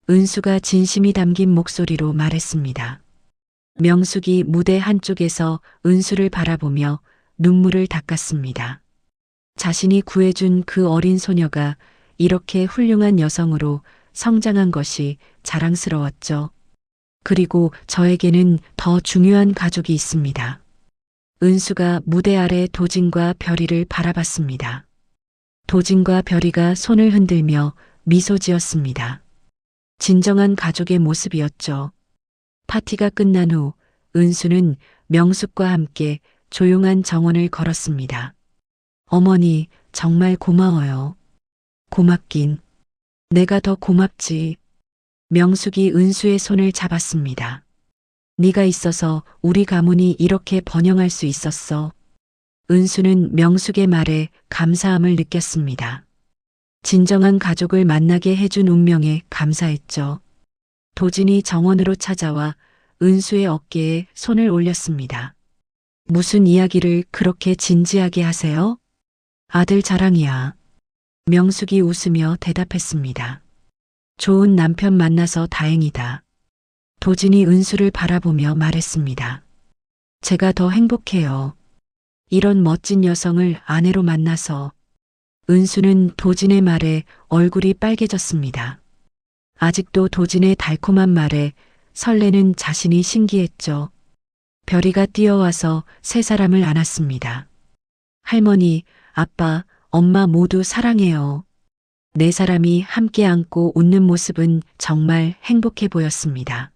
은수가 진심이 담긴 목소리로 말했습니다. 명숙이 무대 한쪽에서 은수를 바라보며 눈물을 닦았습니다. 자신이 구해준 그 어린 소녀가 이렇게 훌륭한 여성으로 성장한 것이 자랑스러웠죠. 그리고 저에게는 더 중요한 가족이 있습니다. 은수가 무대 아래 도진과 별이를 바라봤습니다. 도진과 별이가 손을 흔들며 미소 지었습니다. 진정한 가족의 모습이었죠. 파티가 끝난 후 은수는 명숙과 함께 조용한 정원을 걸었습니다. 어머니, 정말 고마워요. 고맙긴. 내가 더 고맙지. 명숙이 은수의 손을 잡았습니다. 네가 있어서 우리 가문이 이렇게 번영할 수 있었어. 은수는 명숙의 말에 감사함을 느꼈습니다. 진정한 가족을 만나게 해준 운명에 감사했죠. 도진이 정원으로 찾아와 은수의 어깨에 손을 올렸습니다. 무슨 이야기를 그렇게 진지하게 하세요? 아들 자랑이야. 명숙이 웃으며 대답했습니다. 좋은 남편 만나서 다행이다. 도진이 은수를 바라보며 말했습니다. 제가 더 행복해요. 이런 멋진 여성을 아내로 만나서. 은수는 도진의 말에 얼굴이 빨개졌습니다. 아직도 도진의 달콤한 말에 설레는 자신이 신기했죠. 별이가 뛰어와서 세 사람을 안았습니다. 할머니, 아빠, 엄마 모두 사랑해요. 네 사람이 함께 안고 웃는 모습은 정말 행복해 보였습니다.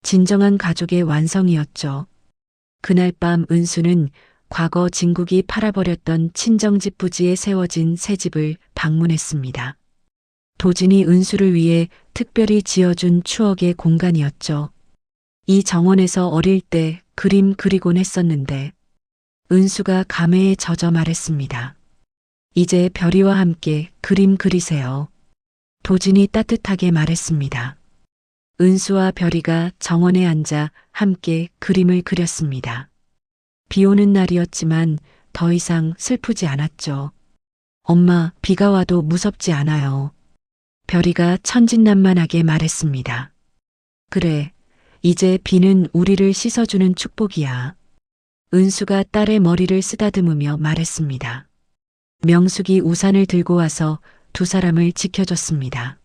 진정한 가족의 완성이었죠. 그날 밤 은수는 과거 진국이 팔아버렸던 친정집 부지에 세워진 새 집을 방문했습니다. 도진이 은수를 위해 특별히 지어준 추억의 공간이었죠. 이 정원에서 어릴 때 그림 그리곤 했었는데 은수가 감회에 젖어 말했습니다. 이제 별이와 함께 그림 그리세요. 도진이 따뜻하게 말했습니다. 은수와 별이가 정원에 앉아 함께 그림을 그렸습니다. 비 오는 날이었지만 더 이상 슬프지 않았죠. 엄마, 비가 와도 무섭지 않아요. 별이가 천진난만하게 말했습니다. 그래, 이제 비는 우리를 씻어주는 축복이야. 은수가 딸의 머리를 쓰다듬으며 말했습니다. 명숙이 우산을 들고 와서 두 사람을 지켜줬습니다.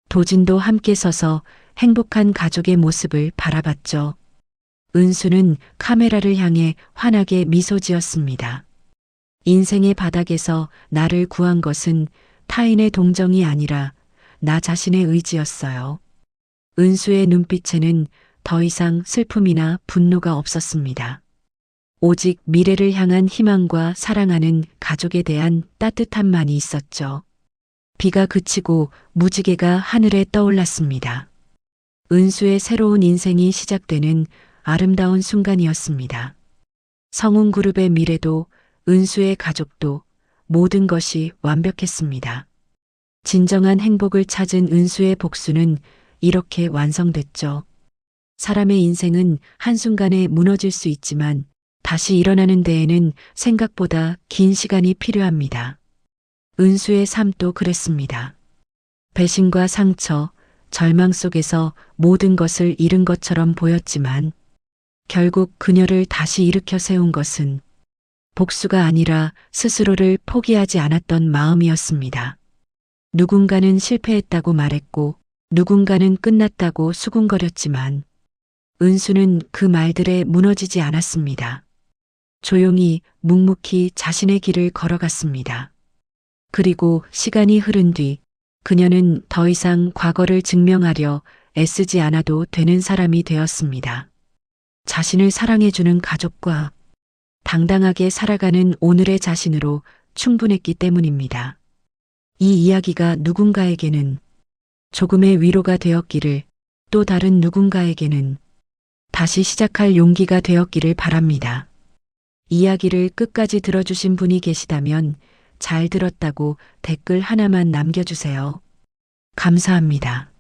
도진도 함께 서서 행복한 가족의 모습을 바라봤죠. 은수는 카메라를 향해 환하게 미소 지었습니다. 인생의 바닥에서 나를 구한 것은 타인의 동정이 아니라 나 자신의 의지였어요. 은수의 눈빛에는 더 이상 슬픔이나 분노가 없었습니다. 오직 미래를 향한 희망과 사랑하는 가족에 대한 따뜻함만이 있었죠. 비가 그치고 무지개가 하늘에 떠올랐습니다. 은수의 새로운 인생이 시작되는 아름다운 순간이었습니다. 성운그룹의 미래도 은수의 가족도 모든 것이 완벽했습니다. 진정한 행복을 찾은 은수의 복수는 이렇게 완성됐죠. 사람의 인생은 한순간에 무너질 수 있지만 다시 일어나는 데에는 생각보다 긴 시간이 필요합니다. 은수의 삶도 그랬습니다. 배신과 상처, 절망 속에서 모든 것을 잃은 것처럼 보였지만 결국 그녀를 다시 일으켜 세운 것은 복수가 아니라 스스로를 포기하지 않았던 마음이었습니다. 누군가는 실패했다고 말했고 누군가는 끝났다고 수군거렸지만 은수는 그 말들에 무너지지 않았습니다. 조용히 묵묵히 자신의 길을 걸어갔습니다. 그리고 시간이 흐른 뒤 그녀는 더 이상 과거를 증명하려 애쓰지 않아도 되는 사람이 되었습니다. 자신을 사랑해주는 가족과 당당하게 살아가는 오늘의 자신으로 충분했기 때문입니다. 이 이야기가 누군가에게는 조금의 위로가 되었기를, 또 다른 누군가에게는 다시 시작할 용기가 되었기를 바랍니다. 이야기를 끝까지 들어주신 분이 계시다면 잘 들었다고 댓글 하나만 남겨주세요. 감사합니다.